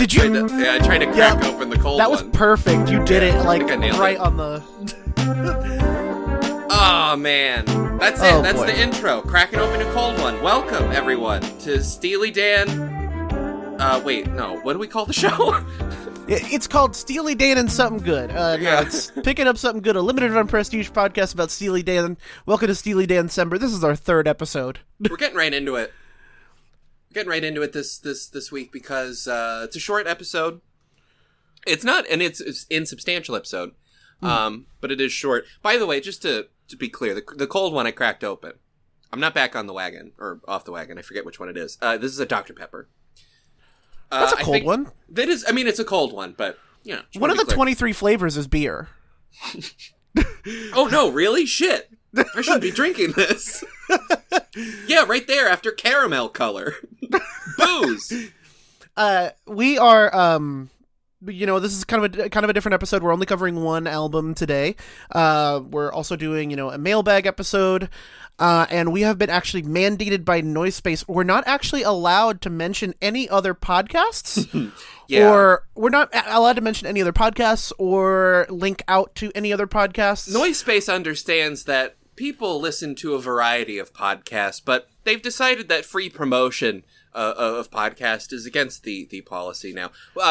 Did you? I tried to crack open the cold one. That was perfect. You did it, like, right it. on the... Oh, man. That's it. That's the intro. Cracking open a cold one. Welcome, everyone, to Steely Dan... wait, no. What do we call the show? It's called Steely Dan and Something Good. No, it's Picking Up Something Good, a limited run prestige podcast about Steely Dan. Welcome to Steely DANCEMBER. This is our third episode. We're getting right into it. This week because it's a short episode. It's not, and it's an insubstantial episode, but it is short. By the way, just to be clear, the cold one I cracked open. I'm not back on the wagon, or off the wagon. I forget which one it is. This is a Dr. Pepper. That's a cold one. That is, I mean, it's a cold one, but, you know. One of the 23 flavors is beer. Oh, no, really? Shit. I shouldn't be drinking this. Yeah, right there, after caramel color. Booze. We are, this is kind of a different episode. We're only covering one album today. We're also doing, a mailbag episode. And we have been actually mandated by Noisepace. We're not actually allowed to mention any other podcasts. Or we're not allowed to mention any other podcasts or link out to any other podcasts. Noisepace understands that people listen to a variety of podcasts, but they've decided that free promotion of podcast is against the policy now.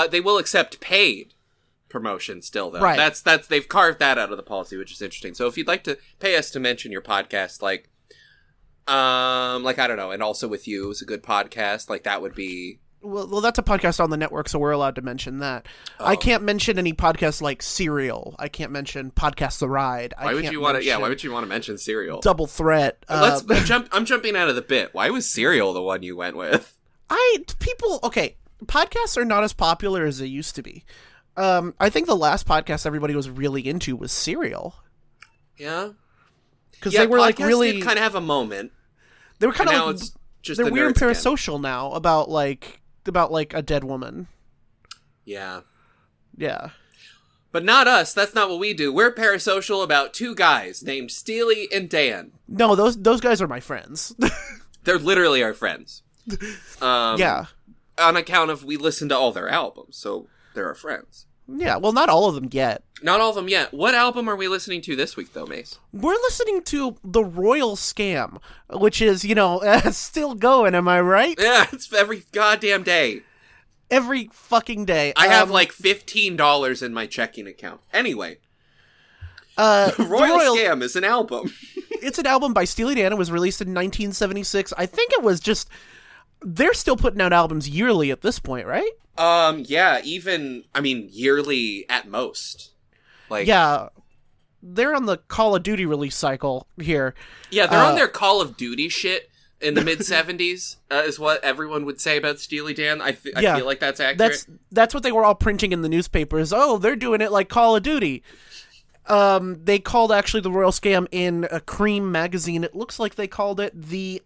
They will accept paid promotion still, though. Right. That's they've carved that out of the policy, which is interesting. So if you'd like to pay us to mention your podcast, like I don't know, and Also With You is a good podcast, like that would be... Well, that's a podcast on the network, so we're allowed to mention that. Oh. I can't mention any podcasts like Serial. I can't mention Podcast The Ride. Why would you want to mention Serial? Double Threat. I'm jumping out of the bit. Why was Serial the one you went with? Podcasts are not as popular as they used to be. I think the last podcast everybody was really into was Serial. Yeah. Because they were like really did kind of have a moment. They were kind of like it's just they're the weird and nerds parasocial now about a dead woman. Yeah. Yeah. But not us. That's not what we do. We're parasocial about two guys named Steely and Dan. No, those guys are my friends. They're literally our friends. Yeah. On account of we listen to all their albums, so they're our friends. Yeah, well, not all of them yet. Not all of them yet. What album are we listening to this week, though, Mace? We're listening to The Royal Scam, which is, still going, am I right? Yeah, it's every goddamn day. Every fucking day. I have like $15 in my checking account. Anyway. The Royal Scam is an album. It's an album by Steely Dan. It was released in 1976. I think it was just... They're still putting out albums yearly at this point, right? Yeah, yearly at most. Yeah, they're on the Call of Duty release cycle here. Yeah, they're on their Call of Duty shit in the mid-70s, is what everyone would say about Steely Dan. I feel like that's accurate. That's what they were all printing in the newspapers. Oh, they're doing it like Call of Duty. They called actually the Royal Scam in a Cream magazine. It looks like they called it the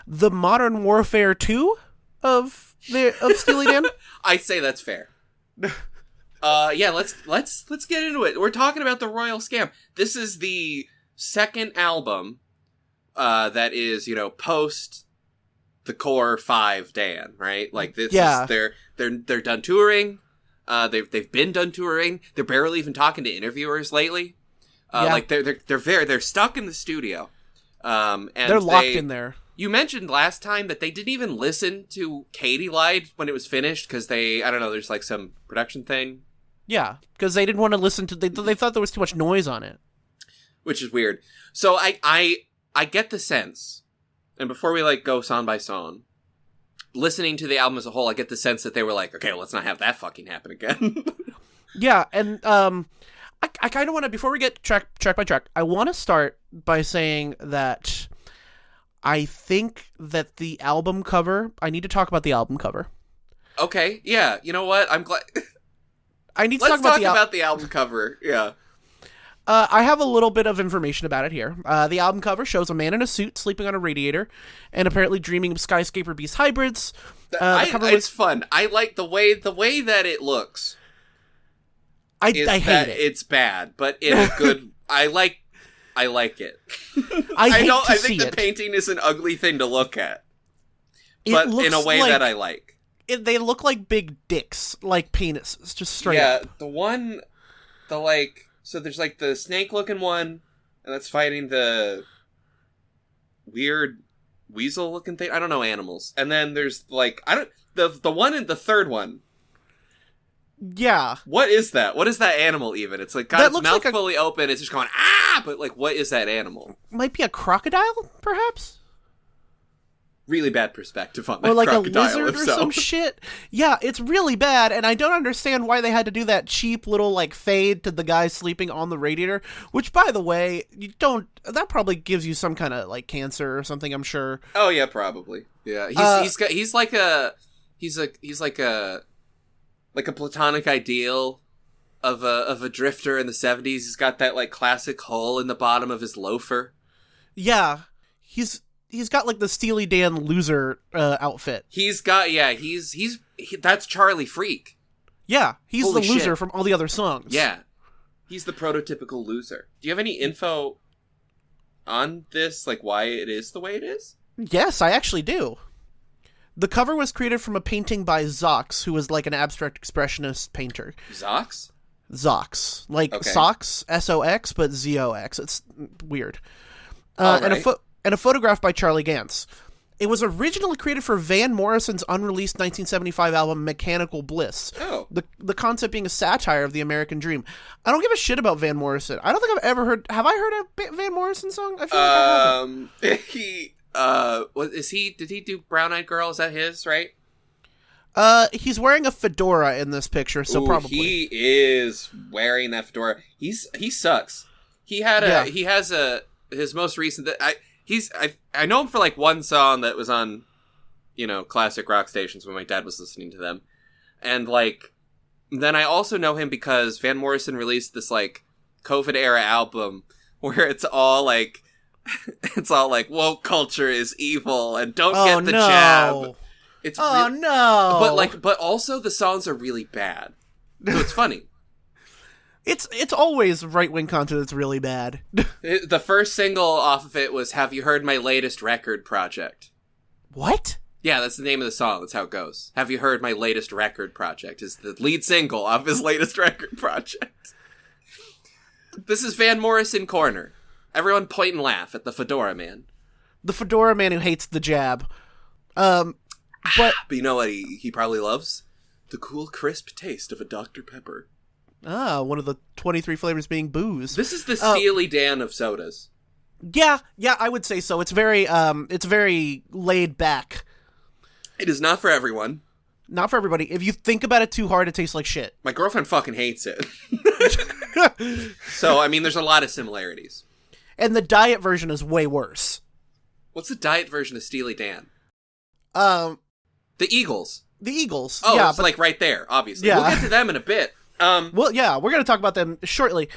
Modern Warfare 2 of Steely Dan. I say that's fair. Yeah, let's get into it. We're talking about the Royal Scam. This is the second album that is, post the Core 5 Dan, right? Like this is they're done touring. They've been done touring. They're barely even talking to interviewers lately. Like they're stuck in the studio. And they're locked in there. You mentioned last time that they didn't even listen to Katie Lied when it was finished because there's like some production thing. Yeah, because they didn't want to listen to, they thought there was too much noise on it. Which is weird. So I get the sense, and before we go song by song, listening to the album as a whole, I get the sense that they were like, okay, well, let's not have that fucking happen again. Yeah, and I kind of want to, before we get track by track, I want to start by saying that I think that the album cover, I need to talk about the album cover. Okay, yeah, you know what? I'm glad. I need to Let's talk about the album cover, yeah. I have a little bit of information about it here. The album cover shows a man in a suit sleeping on a radiator and apparently dreaming of skyscraper beast hybrids. It's fun. I like the way that it looks. I hate it. It's bad, but in a good. I like it. I think the painting is an ugly thing to look at, but in a way that I like. they look like big dicks, like penises, just straight up. Yeah, so there's like the snake-looking one, and that's fighting the weird weasel-looking thing. I don't know animals. And then there's like the one in the third one. Yeah. What is that? What is that animal even? It's like got its mouth like fully open. It's just going ah, but like what is that animal? Might be a crocodile, perhaps. Really bad perspective on that. Or like crocodile, a lizard or some shit. Yeah, it's really bad, and I don't understand why they had to do that cheap little like fade to the guy sleeping on the radiator. Which, by the way, that probably gives you some kind of like cancer or something. I'm sure. Oh yeah, probably. Yeah, he's like a platonic ideal of a drifter in the 70s. He's got that like classic hole in the bottom of his loafer. Yeah, he's got like the Steely Dan loser outfit. That's Charlie Freak. Yeah, he's Holy the loser shit. from all the other songs. Yeah, he's the prototypical loser. Do you have any info on this, like why it is the way it is? Yes, I actually do. The cover was created from a painting by Zox, who was like an abstract expressionist painter. Zox? Zox. Like Okay. socks, S-O-X, but Z-O-X. It's weird. Right. And a photograph by Charlie Gantz. It was originally created for Van Morrison's unreleased 1975 album Mechanical Bliss. Oh. The concept being a satire of the American dream. I don't give a shit about Van Morrison. I don't think I've ever heard... Have I heard a Van Morrison song? I feel like I haven't. Did he do Brown Eyed Girl? Is that his, right? He's wearing a fedora in this picture, so probably. He is wearing that fedora. He sucks. His most recent... I know him for like one song that was on, classic rock stations when my dad was listening to them. And like, then I also know him because Van Morrison released this like COVID era album where it's all like woke culture is evil and don't get the jab. It's no. But also the songs are really bad. So it's funny. It's always right-wing content that's really bad. The first single off of it was Have You Heard My Latest Record Project? What? Yeah, that's the name of the song. That's how it goes. Have You Heard My Latest Record Project is the lead single off his latest record project. This is Van Morrison Corner. Everyone point and laugh at the Fedora Man. The Fedora Man who hates the jab. But you know what he probably loves? The cool, crisp taste of a Dr. Pepper. One of the 23 flavors being booze. This is the Steely Dan of sodas. Yeah, I would say so. It's very laid back. It is not for everyone. Not for everybody. If you think about it too hard, it tastes like shit. My girlfriend fucking hates it. So, I mean, there's a lot of similarities. And the diet version is way worse. What's the diet version of Steely Dan? The Eagles. The Eagles. Oh, yeah, it's like right there, obviously. Yeah. We'll get to them in a bit. Well, yeah, we're going to talk about them shortly.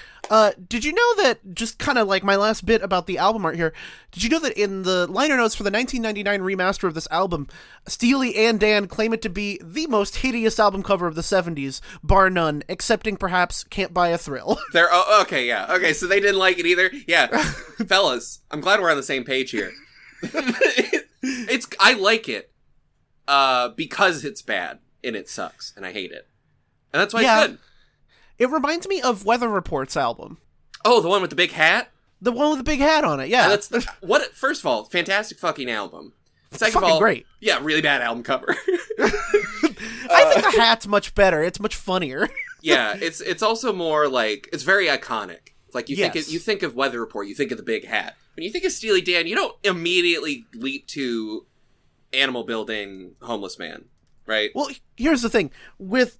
Did you know that, just kind of like my last bit about the album art here, did you know that in the liner notes for the 1999 remaster of this album, Steely and Dan claim it to be the most hideous album cover of the 70s, bar none, excepting perhaps Can't Buy a Thrill. Okay, yeah. Okay, so they didn't like it either? Yeah. Fellas, I'm glad we're on the same page here. I like it, because it's bad, and it sucks, and I hate it. And that's why it's good. It reminds me of Weather Report's album. Oh, the one with the big hat? The one with the big hat on it, yeah. First of all, fantastic fucking album. Second fucking of all, great. Yeah, really bad album cover. I think the hat's much better. It's much funnier. Yeah, it's also more like, it's very iconic. Like you think of Weather Report, you think of the big hat. When you think of Steely Dan, you don't immediately leap to Animal Building, Homeless Man, right? Well, here's the thing with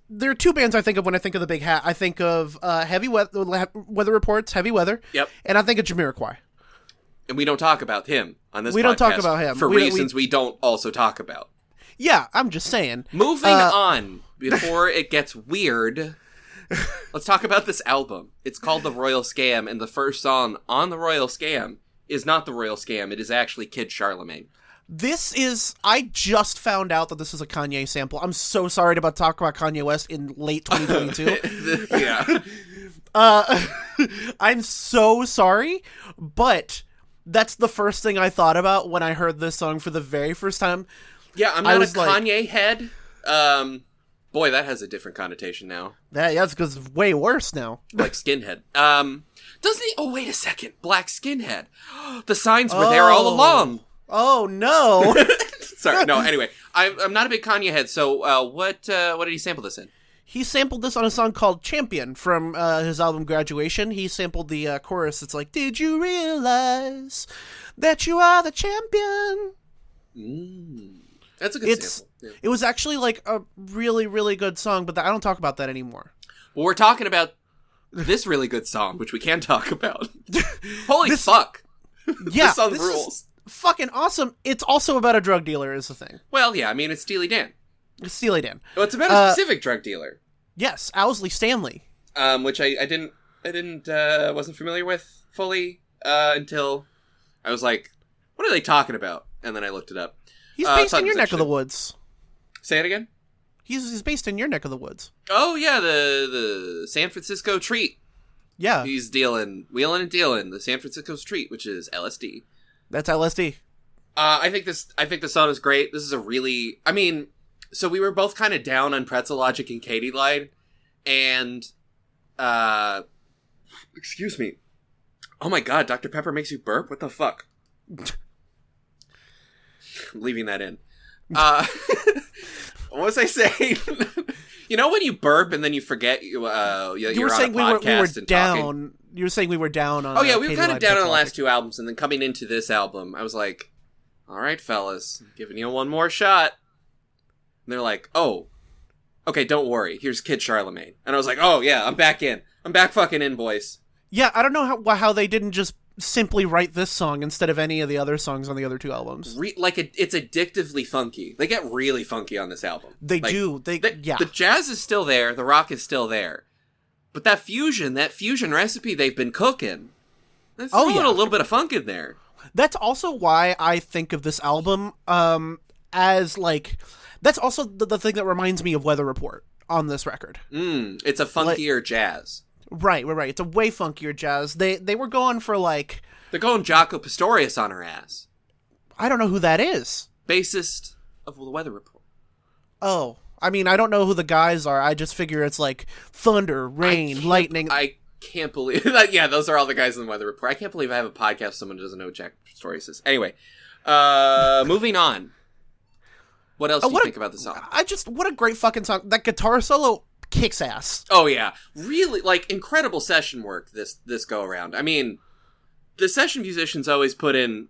there are two bands I think of when I think of the big hat. I think of Weather Report's Heavy Weather. Yep. And I think of Jamiroquai. And we don't talk about him on this podcast. We don't talk about him. For reasons we don't also talk about. Yeah, I'm just saying. Moving on, before it gets weird, let's talk about this album. It's called The Royal Scam, and the first song on The Royal Scam is not The Royal Scam. It is actually Kid Charlemagne. I just found out that this is a Kanye sample. I'm so sorry to talk about Kanye West in late 2022. Yeah. I'm so sorry, but that's the first thing I thought about when I heard this song for the very first time. Yeah, I'm not a Kanye head. Boy, that has a different connotation now. That's because it's way worse now. Like skinhead. Doesn't he? Oh, wait a second. Black skinhead. The signs were there all along. Oh, no. Sorry. No, anyway. I'm not a big Kanye head, so what did he sample this in? He sampled this on a song called Champion from his album Graduation. He sampled the chorus. It's like, did you realize that you are the champion? That's a good sample. Yeah. It was actually like a really, really good song, but I don't talk about that anymore. Well, we're talking about this really good song, which we can talk about. Holy fuck. Yeah. This song rules. Fucking awesome. It's also about a drug dealer is the thing. Well, yeah, I mean, it's Steely Dan. It's Steely Dan. Well, it's about a specific drug dealer. Yes, Owsley Stanley. Which I wasn't familiar with fully until I was like, what are they talking about? And then I looked it up. He's based in your neck of the woods. Say it again? He's based in your neck of the woods. Oh, yeah, the San Francisco treat. Yeah. He's wheeling and dealing the San Francisco treat, which is LSD. That's LSD. I think the song is great. This is a really, I mean, so we were both kind of down on Pretzel Logic and Katy Lied, and, excuse me. Oh my god, Dr. Pepper makes you burp? What the fuck? I'm leaving that in. What was I saying? You know when you burp and then you forget you're were on saying a podcast we were and down. talking? You were saying we were down on. Oh yeah, we were kind of down on the last two albums, and then coming into this album, I was like, "All right, fellas, I'm giving you one more shot." And they're like, "Oh, okay, don't worry. Here's Kid Charlemagne," and I was like, "Oh yeah, I'm back in. I'm back fucking in, boys." Yeah, I don't know how they didn't just simply write this song instead of any of the other songs on the other two albums. It's addictively funky. They get really funky on this album. They do. Yeah. The jazz is still there. The rock is still there. But that fusion recipe they've been cooking, they're throwing a little bit of funk in there. That's also why I think of this album as like, that's also the thing that reminds me of Weather Report on this record. It's a funkier jazz. Right. It's a way funkier jazz. They were going for like... They're going Jaco Pastorius on her ass. I don't know who that is. Bassist of the Weather Report. Oh, I mean, I don't know who the guys are. I just figure it's like thunder, rain, lightning. I can't believe that. Yeah, those are all the guys in the Weather Report. I can't believe I have a podcast someone doesn't know who Jaco Pastorius is. Anyway, moving on. What else do you think about the song? What a great fucking song. That guitar solo kicks ass. Oh yeah, really, like, incredible session work this go around. I mean, the session musicians always put in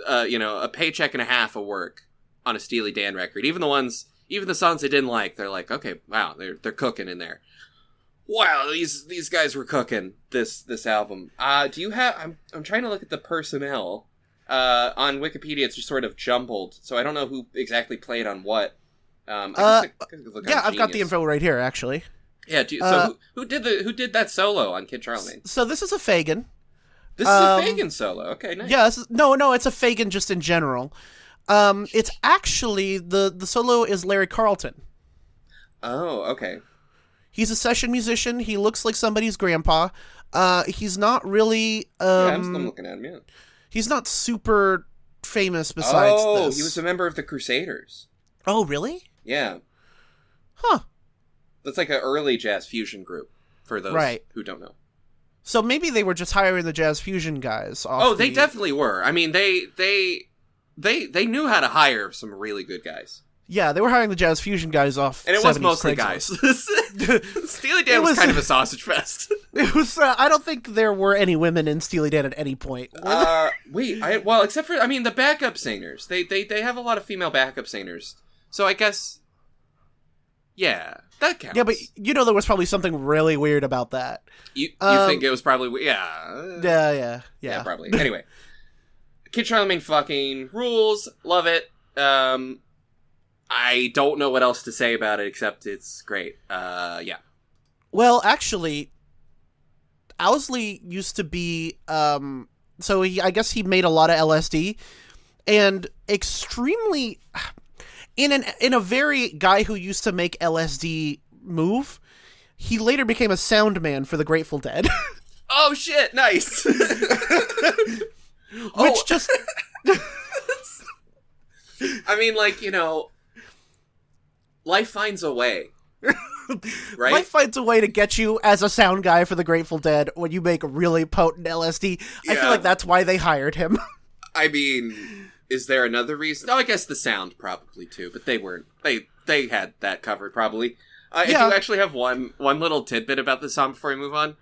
a paycheck and a half of work on a Steely Dan record. Even the songs they didn't like, they're like, okay, wow, they're cooking in there. Wow, these guys were cooking this album. Do you have? I'm trying to look at the personnel on Wikipedia. It's just sort of jumbled, so I don't know who exactly played on what. I've got the info right here, actually. Yeah. So who did that solo on Kid Charlemagne? So this is a Fagen. This is a Fagen solo. Okay, nice. Yeah. No, it's a Fagen just in general. It's actually the solo is Larry Carlton. Oh, okay. He's a session musician. He looks like somebody's grandpa. He's not really. I'm still looking at him. Yeah. He's not super famous besides this. Oh, he was a member of the Crusaders. Oh, really? Yeah. Huh. That's like an early jazz fusion group, for those who don't know. So maybe they were just hiring the jazz fusion guys. They definitely were. I mean, they knew how to hire some really good guys. Yeah, they were hiring the jazz fusion guys off. And it was mostly guys. Steely Dan was kind of a sausage fest. It was. I don't think there were any women in Steely Dan at any point. Except for, I mean, the backup singers. They have a lot of female backup singers. So I guess, yeah, that counts. Yeah, but there was probably something really weird about that. You think it was probably, Yeah, probably. Anyway, Kid Charlemagne fucking rules. Love it. I don't know what else to say about it except it's great. Yeah. Well, actually, Owsley used to be, so I guess he made a lot of LSD, and extremely... In a very guy who used to make LSD move, he later became a sound man for the Grateful Dead. Oh shit! Nice. I mean, like, life finds a way. Right? Life finds a way to get you as a sound guy for the Grateful Dead when you make really potent LSD. I feel like that's why they hired him. I mean, is there another reason? Oh, I guess the sound probably too, but they weren't. They had that covered probably. If you actually have one little tidbit about the song before we move on.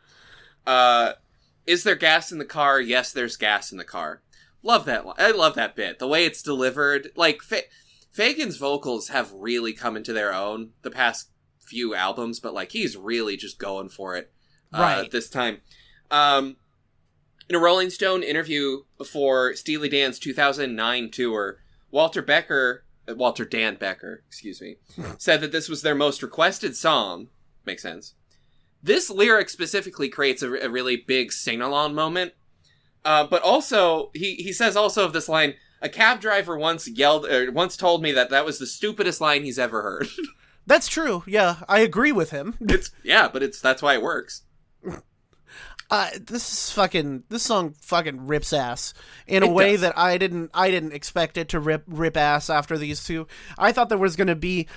Is there gas in the car? Yes, there's gas in the car. Love that. I love that bit. The way it's delivered. Like, Fagen's vocals have really come into their own the past few albums, but like he's really just going for it this time. In a Rolling Stone interview before Steely Dan's 2009 tour, Walter Dan Becker, said that this was their most requested song. Makes sense. This lyric specifically creates a really big sing-along moment. But also, he says also of this line, a cab driver once told me that was the stupidest line he's ever heard. That's true. Yeah, I agree with him. That's why it works. This song fucking rips ass in a way that I didn't expect it to rip ass after these two. I thought there was going to be,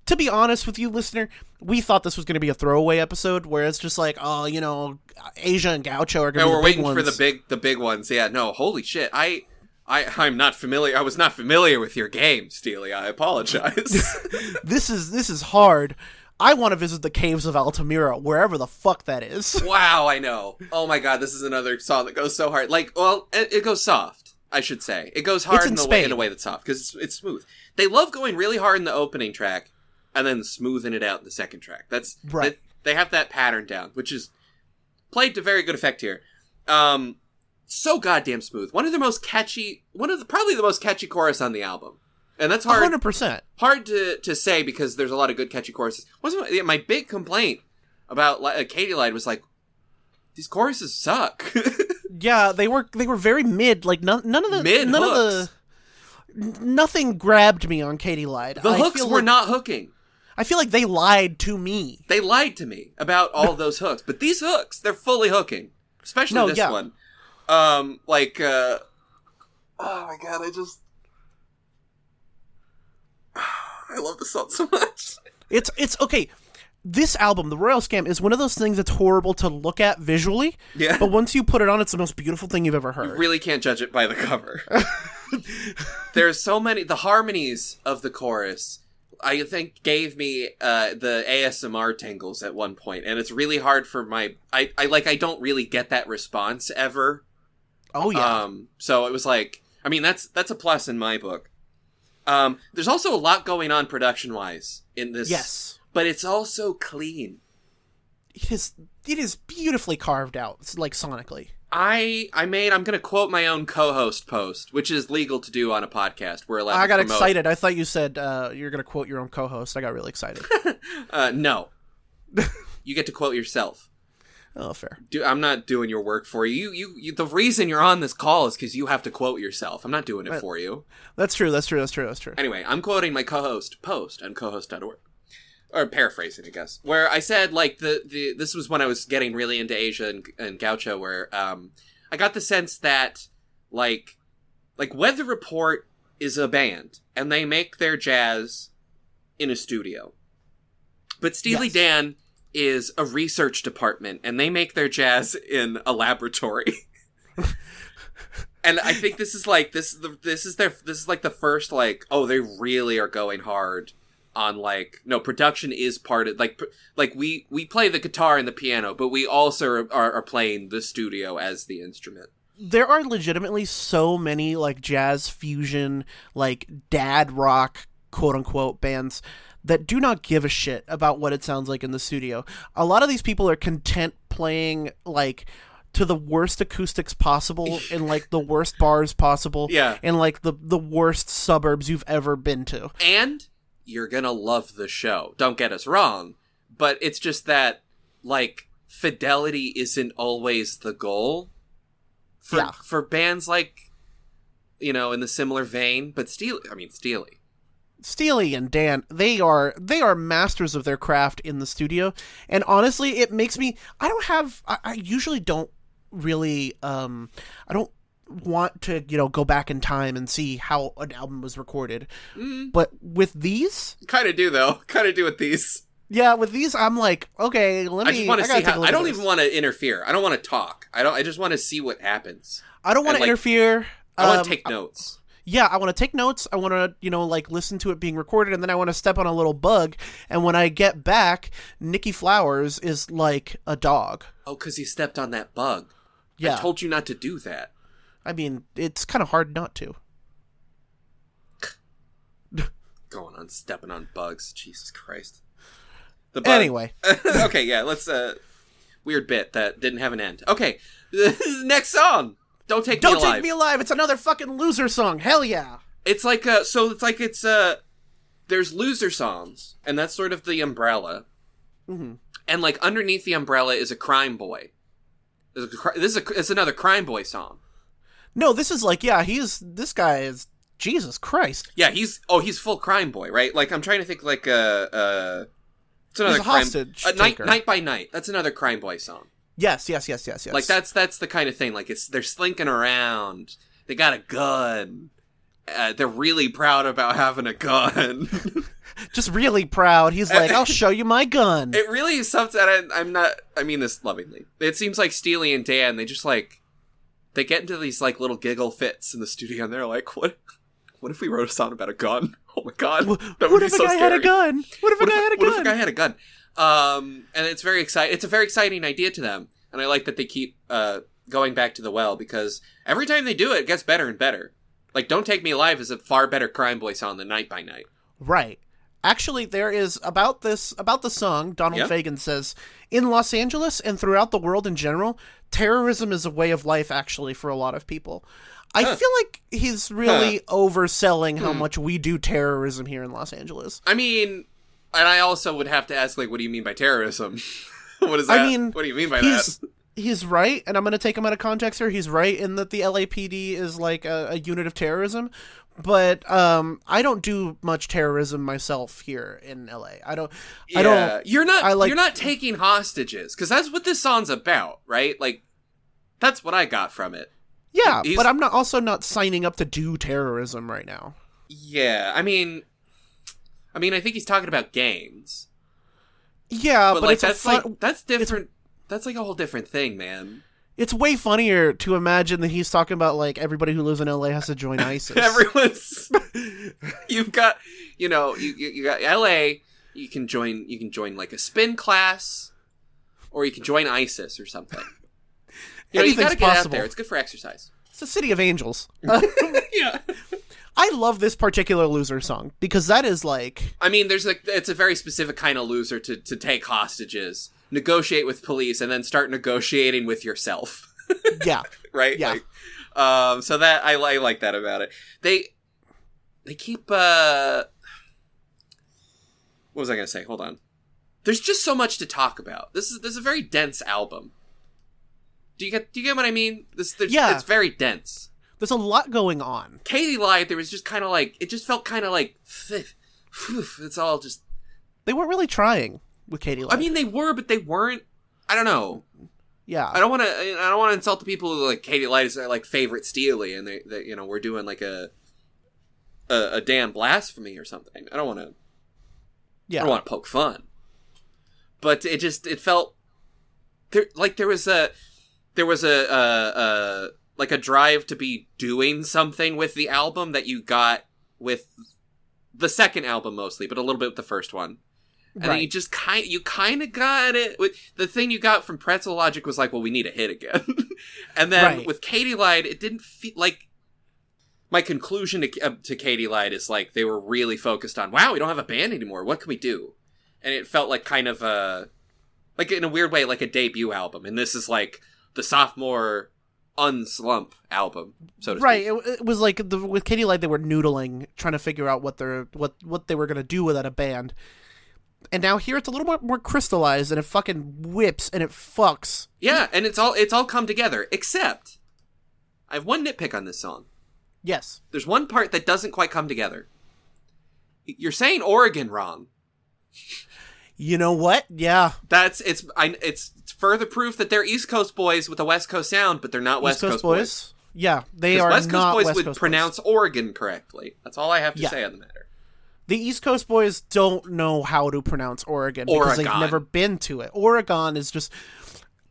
to be honest with you, listener, we thought this was going to be a throwaway episode where it's just like, Asia and Gaucho are going to be the big ones. We're waiting for the big ones. Yeah, no, holy shit. I'm not familiar. I was not familiar with your game, Steely. I apologize. This is hard. I want to visit the caves of Altamira, wherever the fuck that is. Wow, I know. Oh my god, this is another song that goes so hard. Like, well, it goes soft, I should say. It goes hard in a way that's soft, because it's smooth. They love going really hard in the opening track, and then smoothing it out in the second track. That's right. They have that pattern down, which is played to very good effect here. So goddamn smooth. Probably the most catchy chorus on the album. And that's hard. 100%. Hard to say because there's a lot of good catchy choruses. My big complaint about Katy Lied was like, these choruses suck. Yeah, they were very mid. Like none of the nothing grabbed me on Katy Lied. The hooks were not hooking. I feel like they lied to me. They lied to me about all of those hooks, but these hooks, they're fully hooking. Especially this one. Oh my god, I love this song so much. It's okay. This album, The Royal Scam, is one of those things that's horrible to look at visually. Yeah. But once you put it on, it's the most beautiful thing you've ever heard. You really can't judge it by the cover. There's so many. The harmonies of the chorus, I think, gave me the ASMR tingles at one point, and it's really hard for I don't really get that response ever. Oh yeah. So it was like, I mean, that's a plus in my book. There's also a lot going on production-wise in this. Yes. But it's also clean. It is beautifully carved out, like sonically. I'm going to quote my own co-host post, which is legal to do on a podcast. We're allowed to promote. Excited. I thought you said you're going to quote your own co-host. I got really excited. No. You get to quote yourself. Oh, fair. I'm not doing your work for you. You the reason you're on this call is because you have to quote yourself. I'm not doing it for you. That's true. Anyway, I'm quoting my co-host post on cohost.org. Or paraphrasing, I guess. Where I said, like, this was when I was getting really into Asia and Gaucho, where I got the sense that, like Weather Report is a band, and they make their jazz in a studio. But Steely Dan is a research department, and they make their jazz in a laboratory. And I think this is like the first, like, oh, they really are going hard on, like, no, production is part of, like we play the guitar and the piano, but we also are playing the studio as the instrument. There are legitimately so many, like, jazz fusion, like, dad rock, quote-unquote, bands that do not give a shit about what it sounds like in the studio. A lot of these people are content playing, like, to the worst acoustics possible in, like, the worst bars possible. Yeah. In, like, the worst suburbs you've ever been to. And you're gonna love the show. Don't get us wrong. But it's just that, like, fidelity isn't always the goal. For bands like, you know, in the similar vein. But Steely. Steely and Dan, they are masters of their craft in the studio, and honestly, it makes me. I usually don't really. I don't want to, go back in time and see how an album was recorded. Mm. But with these, kind of do though. Kind of do with these. yeah, with these, I'm like, okay, I just want to see how. I don't even want to interfere. I don't want to talk. I just want to see what happens. I don't want to interfere. I want to take notes. Yeah, I want to take notes. I want to, listen to it being recorded, and then I want to step on a little bug. And when I get back, Nikki Flowers is like a dog. Oh, because he stepped on that bug. Yeah. I told you not to do that. I mean, it's kind of hard not to. Going on stepping on bugs. Jesus Christ. Anyway. Okay, yeah, let's, weird bit that didn't have an end. Okay, next song. Don't Take Me Alive. Don't Take Me Alive. It's another fucking loser song. Hell yeah. It's like, there's loser songs, and that's sort of the umbrella. Mm-hmm. And, like, underneath the umbrella is a crime boy. It's another crime boy song. No, this is like, yeah, this guy is, Jesus Christ. Yeah, he's full crime boy, right? Like, I'm trying to think, like, it's another he's a crime... hostage taker. Night by Night. That's another crime boy song. Yes. Like, that's the kind of thing. Like, they're slinking around. They got a gun. They're really proud about having a gun. Just really proud. He's like, I'll show you my gun. It really is something that I mean this lovingly. It seems like Steely and Dan, they just, like, they get into these, like, little giggle fits in the studio, and they're like, what if we wrote a song about a gun? Oh my god. That would be so scary. Had a gun? What if a guy had a gun? What if a guy had a gun? And it's very exciting. It's a very exciting idea to them. And I like that they keep going back to the well, because every time they do it, it gets better and better. Like, Don't Take Me Alive is a far better crime boy song than Night by Night. Right. Actually, there is, about the song, Donald Fagen says, in Los Angeles and throughout the world in general, terrorism is a way of life, actually, for a lot of people. I feel like he's really overselling how much we do terrorism here in Los Angeles. I mean, and I also would have to ask, like, what do you mean by terrorism? What is that? I mean, what do you mean by that? He's right, and I'm going to take him out of context here. He's right in that the LAPD is like a unit of terrorism, but I don't do much terrorism myself here in LA. I don't. You're not taking hostages, because that's what this song's about, right? Like, that's what I got from it. Yeah, but I'm also not signing up to do terrorism right now. Yeah, I mean, I think he's talking about gangs. Yeah, but like, it's that's different. That's like a whole different thing, man. It's way funnier to imagine that he's talking about, like, everybody who lives in LA has to join ISIS. You've got, you got LA. You can join like a spin class, or you can join ISIS or something. You gotta get out there. It's good for exercise. It's a city of angels. Yeah. I love this particular loser song because that is like... I mean, it's a very specific kind of loser to take hostages, negotiate with police, and then start negotiating with yourself. Yeah. Right? Yeah. Like, so that I like that about it. They keep what was I gonna say? Hold on. There's just so much to talk about. This is a very dense album. Do you get what I mean? It's very dense. There's a lot going on. Katie lied. There was just kind of like, it just felt kind of like, it's all just. They weren't really trying with Katie lied. I mean, they were, but they weren't. I don't know. Yeah. I don't want to insult the people who like Katie lied is their like favorite Steely, and they we're doing like a damn blasphemy or something. I don't want to. Yeah. I don't want to poke fun. But it felt there was a like a drive to be doing something with the album that you got with the second album mostly, but a little bit with the first one. And then you kind of got it with the thing you got from Pretzel Logic was like, well, we need a hit again. And then with Katie Lied, it didn't feel like my conclusion to Katie Lied is like, they were really focused on, wow, we don't have a band anymore. What can we do? And it felt like kind of like in a weird way, like a debut album. And this is like the sophomore unslump album, so to speak. Right. It was like with Katie Lied, they were noodling, trying to figure out what they were going to do without a band. And now here it's a little more crystallized, and it fucking whips and it fucks. Yeah, and it's all come together. Except, I have one nitpick on this song. Yes. There's one part that doesn't quite come together. You're saying Oregon wrong. You know what? Yeah. It's further proof that they're East Coast boys with a West Coast sound, but they're not West Coast boys. Yeah, they are West Coast not boys West would Coast pronounce boys. Oregon correctly. That's all I have to Yeah. say on the matter. The East Coast boys don't know how to pronounce Oregon because they've Oregon. never been to it. Oregon is just...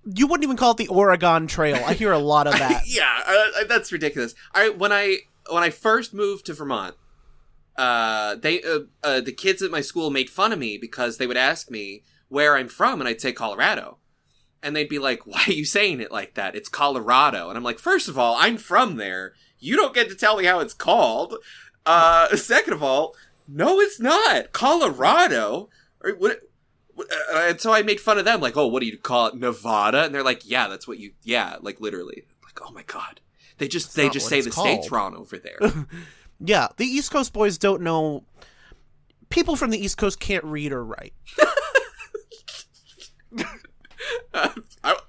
You wouldn't even call it the Oregon Trail. I hear a lot of that. Yeah, that's ridiculous. When I first moved to Vermont, the kids at my school made fun of me because they would ask me where I'm from, and I'd say Colorado. And they'd be like, why are you saying it like that? It's Colorado. And I'm like, first of all, I'm from there. You don't get to tell me how it's called. Second of all, no, it's not. Colorado? Or what? And so I made fun of them, like, oh, what do you call it? Nevada? And they're like, yeah, that's what you, yeah, like, literally. Like, oh my God. They just say the state's wrong over there. Yeah, the East Coast boys don't know. People from the East Coast can't read or write.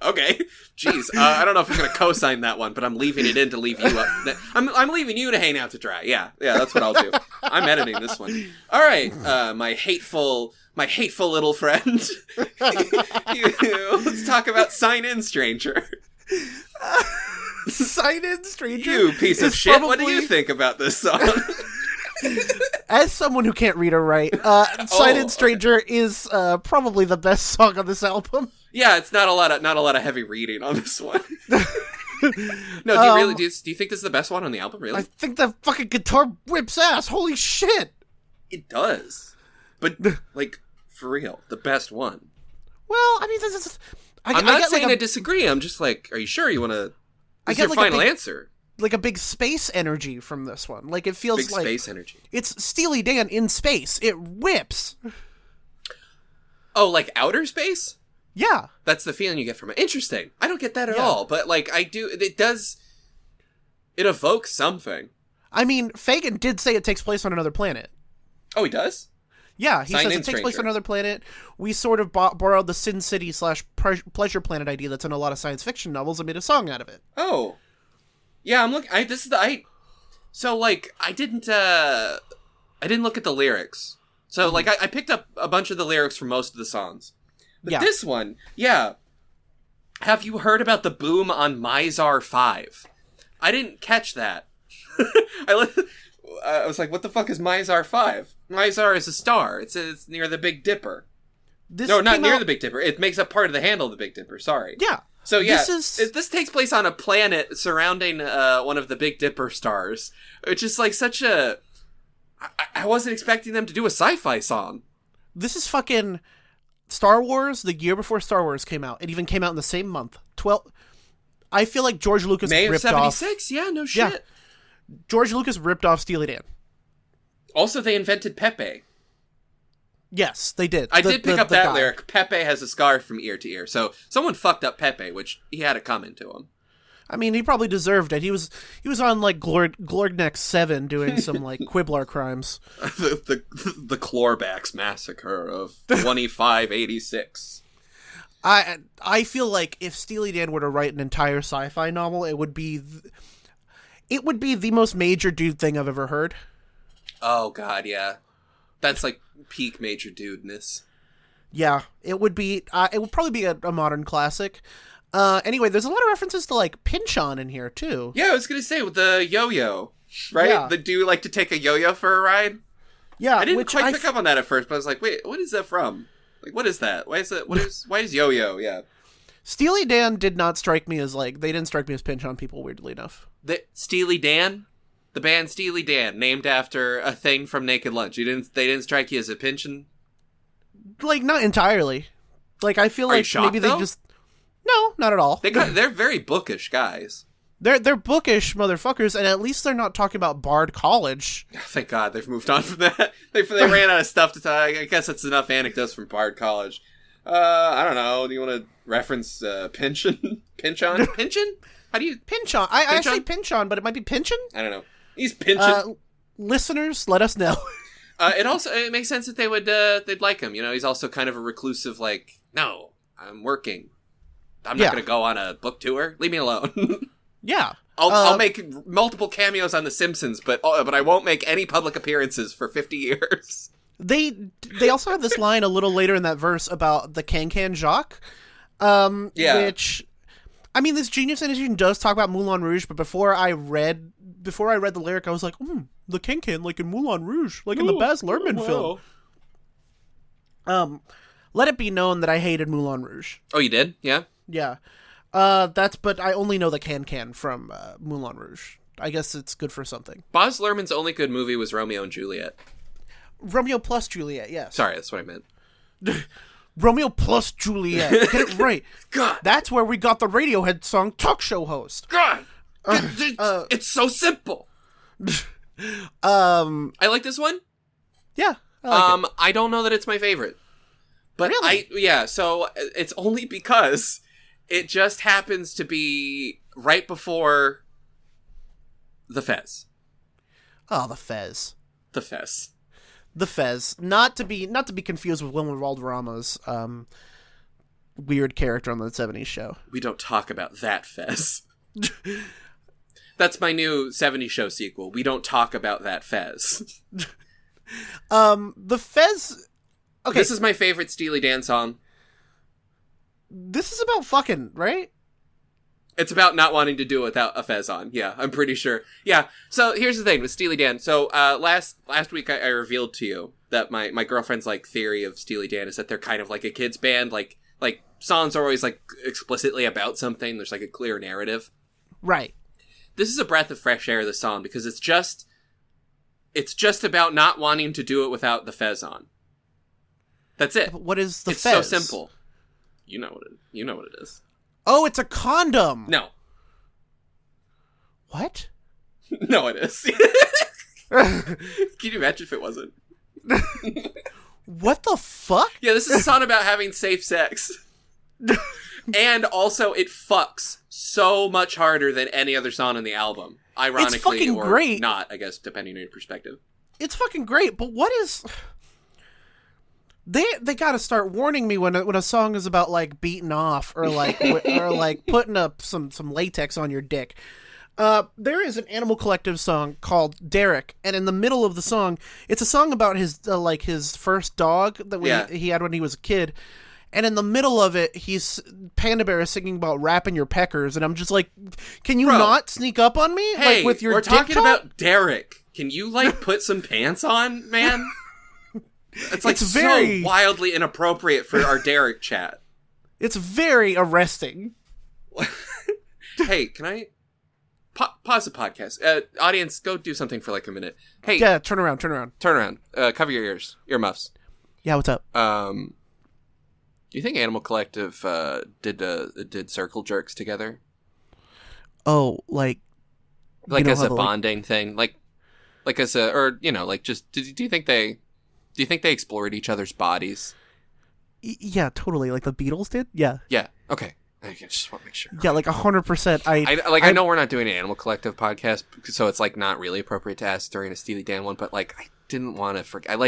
Okay. Jeez. I don't know if I'm going to co-sign that one, but I'm leaving it in to leave you up. I'm leaving you to hang out to dry. Yeah, that's what I'll do. I'm editing this one. All right. My hateful little friend. Let's talk about Sign In, Stranger. Sign In, Stranger? You piece of shit. What do you think about this song? As someone who can't read or write, Sign In, Stranger is probably the best song on this album. Yeah, it's not a lot of heavy reading on this one. No, do you think this is the best one on the album, really? I think the fucking guitar whips ass. Holy shit. It does. But, like, for real, the best one. Well, I mean, this is... I'm not saying I disagree. I'm just like, are you sure you want to... This is your final answer. Like a big space energy from this one. Like, it feels big like... space energy. It's Steely Dan in space. It whips. Oh, like outer space? Yeah. That's the feeling you get from it. Interesting. I don't get that at all. But, like, I do... It does... It evokes something. I mean, Fagan did say it takes place on another planet. Oh, he does? Yeah, he says it takes place on another planet. We sort of borrowed the Sin City / Pleasure Planet idea that's in a lot of science fiction novels and made a song out of it. Oh. Yeah, I'm looking... So, like, I didn't look at the lyrics. So, like, I picked up a bunch of the lyrics from most of the songs. But this one, yeah. Have you heard about the boom on Mizar 5? I didn't catch that. I was like, what the fuck is Mizar 5? Mizar is a star. It's near the Big Dipper. Not near the Big Dipper. It makes up part of the handle of the Big Dipper. Sorry. Yeah. So, yeah, this takes place on a planet surrounding one of the Big Dipper stars, which is, like, such a... I wasn't expecting them to do a sci-fi song. This is fucking... Star Wars, the year before Star Wars came out. It even came out in the same month. I feel like George Lucas May of ripped 76? Yeah, no shit. Yeah. George Lucas ripped off Steely Dan. Also, they invented Pepe. Yes, they did. I did pick up that lyric. Pepe has a scar from ear to ear. So someone fucked up Pepe, which he had it coming to him. I mean, he probably deserved it. He was on, like, Glorgneck 7 doing some, like, Quibblar crimes. the Clorbacks massacre of 2586. I feel like if Steely Dan were to write an entire sci-fi novel, it would be the most major dude thing I've ever heard. Oh, God, yeah. That's, like, peak major dudeness. Yeah, it would be... it would probably be a modern classic. Anyway, there's a lot of references to, like, Pinch-On in here, too. Yeah, I was gonna say, with the yo-yo, right? Yeah. Do you like to take a yo-yo for a ride? Yeah, I didn't quite pick up on that at first, but I was like, wait, what is that from? Like, what is that? Why is yo-yo? Yeah. Steely Dan did not strike me as, like... They didn't strike me as Pinch-On people, weirdly enough. Steely Dan? The band Steely Dan, named after a thing from Naked Lunch. They didn't strike you as a Pinch-On? Like, not entirely. Like, I feel like maybe they just... No, not at all. They're very bookish guys. They're bookish motherfuckers, and at least they're not talking about Bard College. Thank God they've moved on from that. They ran out of stuff to talk. I guess that's enough anecdotes from Bard College. I don't know. Do you want to reference Pinch-On? Pinch-On? How do you... Pinch-On. I say Pinch-On, but it might be Pinchin'? I don't know. He's Pinch-On. Listeners, let us know. It makes sense that they'd like him. You know, he's also kind of a reclusive, like, no, I'm working. I'm not going to go on a book tour. Leave me alone. Yeah. I'll make multiple cameos on The Simpsons, but I won't make any public appearances for 50 years. They also have this line a little later in that verse about the Can-Can Jacques, which I mean, this Genius Edition does talk about Moulin Rouge, but before I read the lyric, I was like, the Can like in Moulin Rouge, like in the Baz Luhrmann film. Let it be known that I hated Moulin Rouge. Oh, you did? Yeah? Yeah. But I only know the Can from Moulin Rouge. I guess it's good for something. Baz Luhrmann's only good movie was Romeo and Juliet. Romeo plus Juliet, yes. Sorry, that's what I meant. Romeo plus Juliet. Get it right. God. That's where we got the Radiohead song Talk Show Host. God. It's so simple. I like this one. Yeah. I like it. I don't know that it's my favorite. But really? So it's only because it just happens to be right before the Fez. Oh, the Fez. The Fez. The Fez, not to be confused with Wilmer Valderrama's weird character on the '70s show. We don't talk about that Fez. That's my new '70s show sequel. We don't talk about that Fez. The Fez. Okay, this is my favorite Steely Dan song. This is about fucking, right? It's about not wanting to do it without a fez on. Yeah, I'm pretty sure. Yeah, so here's the thing with Steely Dan. So last week I revealed to you that my girlfriend's like theory of Steely Dan is that they're kind of like a kid's band. Like songs are always like explicitly about something. There's like a clear narrative. Right. This is a breath of fresh air, the song, because it's just about not wanting to do it without the fez on. That's it. What is the It's fez? so simple. You know what it is. Oh, it's a condom. No. What? No, it is. Can you imagine if it wasn't? What the fuck? Yeah, this is a song about having safe sex. And also, it fucks so much harder than any other song on the album. Ironically, it's fucking or great. Not, I guess, depending on your perspective. It's fucking great, but what is... They gotta start warning me when a song is about like beating off or like or like putting up some latex on your dick. There is an Animal Collective song called Derek, and in the middle of the song, it's a song about his his first dog that he had when he was a kid. And in the middle of it, Panda Bear is singing about wrapping your peckers, and I'm just like, can you not sneak up on me? Hey, like, with your we're dick talking talk? about Derek. Can you like put some pants on, man? It's like so wildly inappropriate for our Derek chat. It's very arresting. Hey, can I pause the podcast? Audience, go do something for like a minute. Hey, yeah, turn around. Cover your earmuffs. Yeah, what's up? Do you think Animal Collective did circle jerks together? Oh, like as a bonding thing, like as a, or like just do you think they explored each other's bodies? Yeah, totally. Like the Beatles did? Yeah. Yeah. Okay. I just want to make sure. Yeah, like 100%. I know we're not doing an Animal Collective podcast, so it's like not really appropriate to ask during a Steely Dan one, but like I didn't want to forget.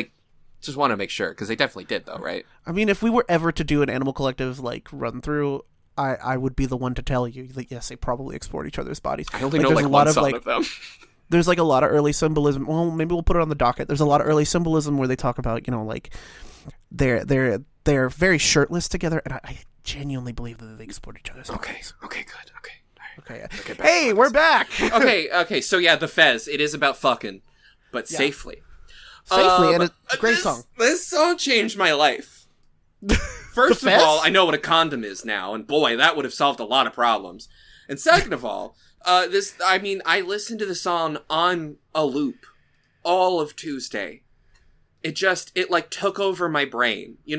Just want to make sure, because they definitely did though, right? I mean, if we were ever to do an Animal Collective like run through, I would be the one to tell you that yes, they probably explored each other's bodies. I only know like one song of them. There's like a lot of early symbolism. Well, maybe we'll put it on the docket. There's a lot of early symbolism where they talk about, like they're very shirtless together, and I genuinely believe that they explored each other's bodies. Okay, good. Okay. Hey, we're back. okay. So yeah, the Fez. It is about fucking, but safely. And it's a great song. This song changed my life. First of all, I know what a condom is now, and boy, that would have solved a lot of problems. And second of all, I listened to the song on a loop all of Tuesday. It like took over my brain. You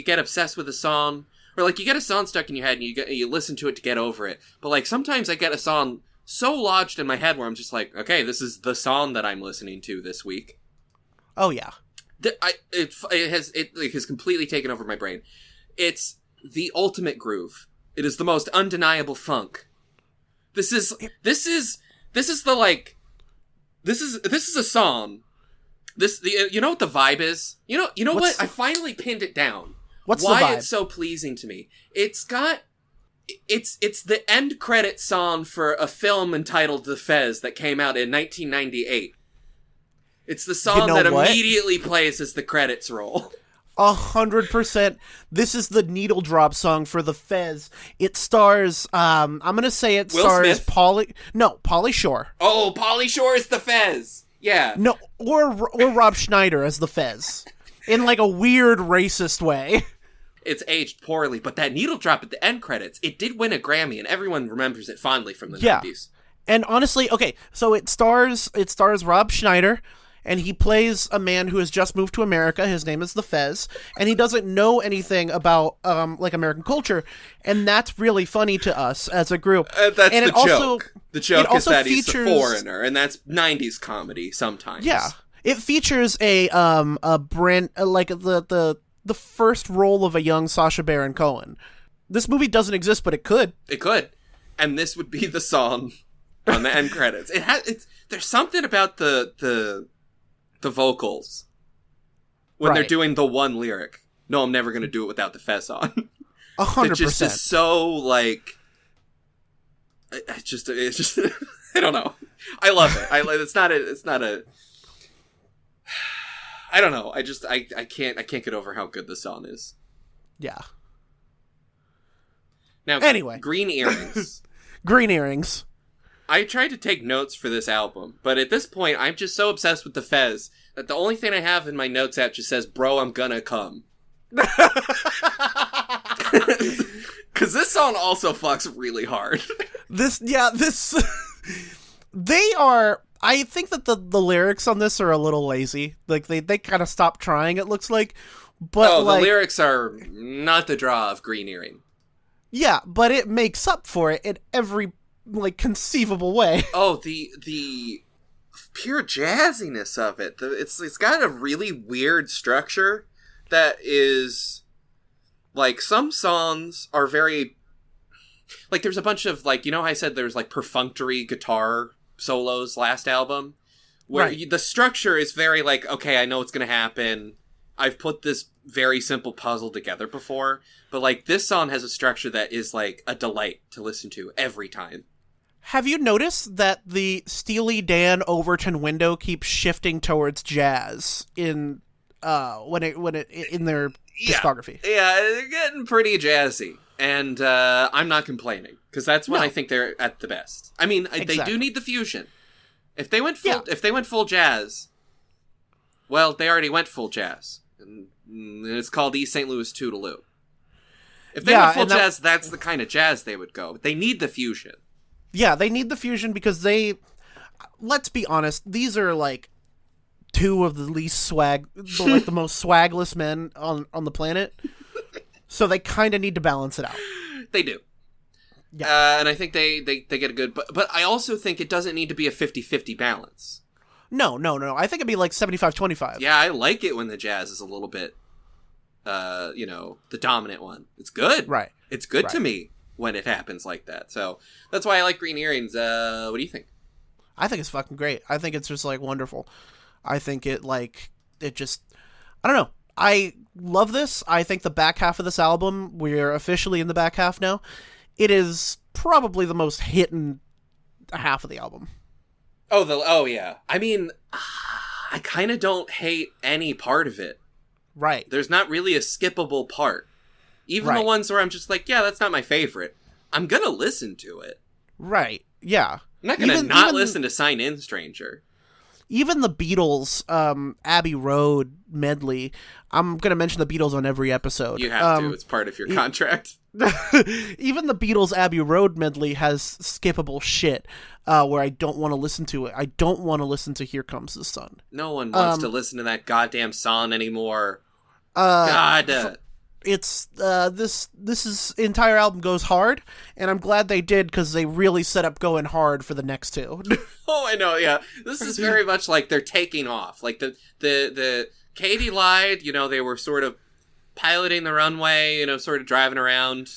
get obsessed with a song, or like you get a song stuck in your head and you listen to it to get over it. But like sometimes I get a song so lodged in my head where I'm just like, okay, this is the song that I'm listening to this week. Oh yeah. It has completely taken over my brain. It's the ultimate groove. It is the most undeniable funk. This is a song. You know what the vibe is? You know what? I finally pinned it down. What's the vibe? Why it's so pleasing to me? It's the end credit song for a film entitled The Fez that came out in 1998. It's the song that immediately plays as the credits roll. 100%. This is the needle drop song for the Fez. It stars, I'm gonna say it Will stars Smith? Pauly Shore. Oh, Pauly Shore is the Fez. Yeah. No, or Rob Schneider as the Fez. In like a weird racist way. It's aged poorly, but that needle drop at the end credits, it did win a Grammy, and everyone remembers it fondly from the 90s. And honestly, okay, so it stars Rob Schneider, and he plays a man who has just moved to America. His name is the Fez, and he doesn't know anything about like American culture, and that's really funny to us as a group. That's and the joke. The joke is that he's a foreigner, and that's 90s comedy sometimes. Yeah, it features a brand like the first role of a young Sacha Baron Cohen. This movie doesn't exist, but it could. It could, and this would be the song on the end credits. There's something about the vocals when they're doing the one lyric. No, I'm never going to do it without the Fez on. 100%. It just is so like. It's just. I don't know. I love it. It's not a. I don't know. I can't get over how good the song is. Yeah. Now, anyway, Green Earrings. Green Earrings. I tried to take notes for this album, but at this point, I'm just so obsessed with the Fez that the only thing I have in my notes app just says, "Bro, I'm gonna come." Because this song also fucks really hard. They are. I think that the lyrics on this are a little lazy. Like they kind of stopped trying. It looks like, but the lyrics are not the draw of Green Earring. Yeah, but it makes up for it in every like conceivable way. Oh, the pure jazziness of it. It's got a really weird structure that is like some songs are very like there's a bunch of like how I said there's like perfunctory guitar solos last album where the structure is very like, okay, I know what's gonna happen. I've put this very simple puzzle together before, but like this song has a structure that is like a delight to listen to every time. Have you noticed that the Steely Dan Overton window keeps shifting towards jazz in when it in their discography? Yeah, they're getting pretty jazzy, and I'm not complaining because that's when I think they're at the best. I mean, they do need the fusion. If they went full jazz, well, they already went full jazz, and it's called East St. Louis Toodaloo. If they went full jazz, that's the kind of jazz they would go. They need the fusion. Yeah, they need the fusion because let's be honest, these are like two of the least the most swagless men on the planet. So they kind of need to balance it out. They do. Yeah. And I think they get a good, but I also think it doesn't need to be a 50-50 balance. No. I think it'd be like 75-25. Yeah, I like it when the jazz is a little bit, the dominant one. It's good. Right. It's good to me when it happens like that. So that's why I like Green Earrings. What do you think? I think it's fucking great. I think it's just like wonderful. I think it just, I don't know. I love this. I think the back half of this album, we're officially in the back half now. It is probably the most hitting half of the album. Oh yeah. I mean, I kind of don't hate any part of it. Right. There's not really a skippable part. Even the ones where I'm just like, yeah, that's not my favorite. I'm gonna listen to it. Right. Yeah. I'm not gonna not listen to Sign In, Stranger. Even the Beatles, Abbey Road medley. I'm gonna mention the Beatles on every episode. You have to. It's part of your contract. Even the Beatles Abbey Road medley has skippable shit where I don't want to listen to it. I don't want to listen to Here Comes the Sun. No one wants to listen to that goddamn song anymore. God. It's this entire album goes hard, and I'm glad they did because they really set up going hard for the next two. Oh, I know, yeah. This is very much like they're taking off. Like the Katie lied, they were sort of piloting the runway, sort of driving around.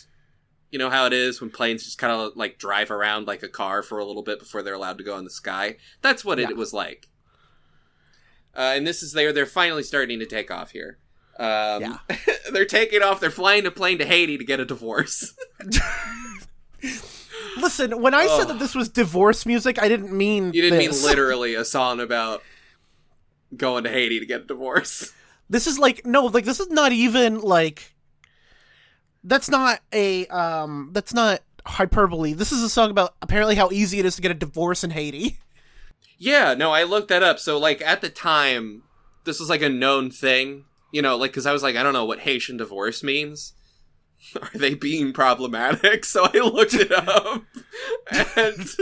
You know how it is when planes just kind of like drive around like a car for a little bit before they're allowed to go in the sky. That's what it was like. And this is they're finally starting to take off here. They're taking off. They're flying a plane to Haiti to get a divorce. Listen, when I said that this was divorce music, I didn't mean You didn't mean literally a song about going to Haiti to get a divorce. This is like, no, like, this is not even, like, that's not hyperbole. This is a song about apparently how easy it is to get a divorce in Haiti. Yeah, no, I looked that up. So, like, at the time, this was, like, a known thing. You know, like, because I was like, I don't know what Haitian divorce means. Are they being problematic? So I looked it up. And,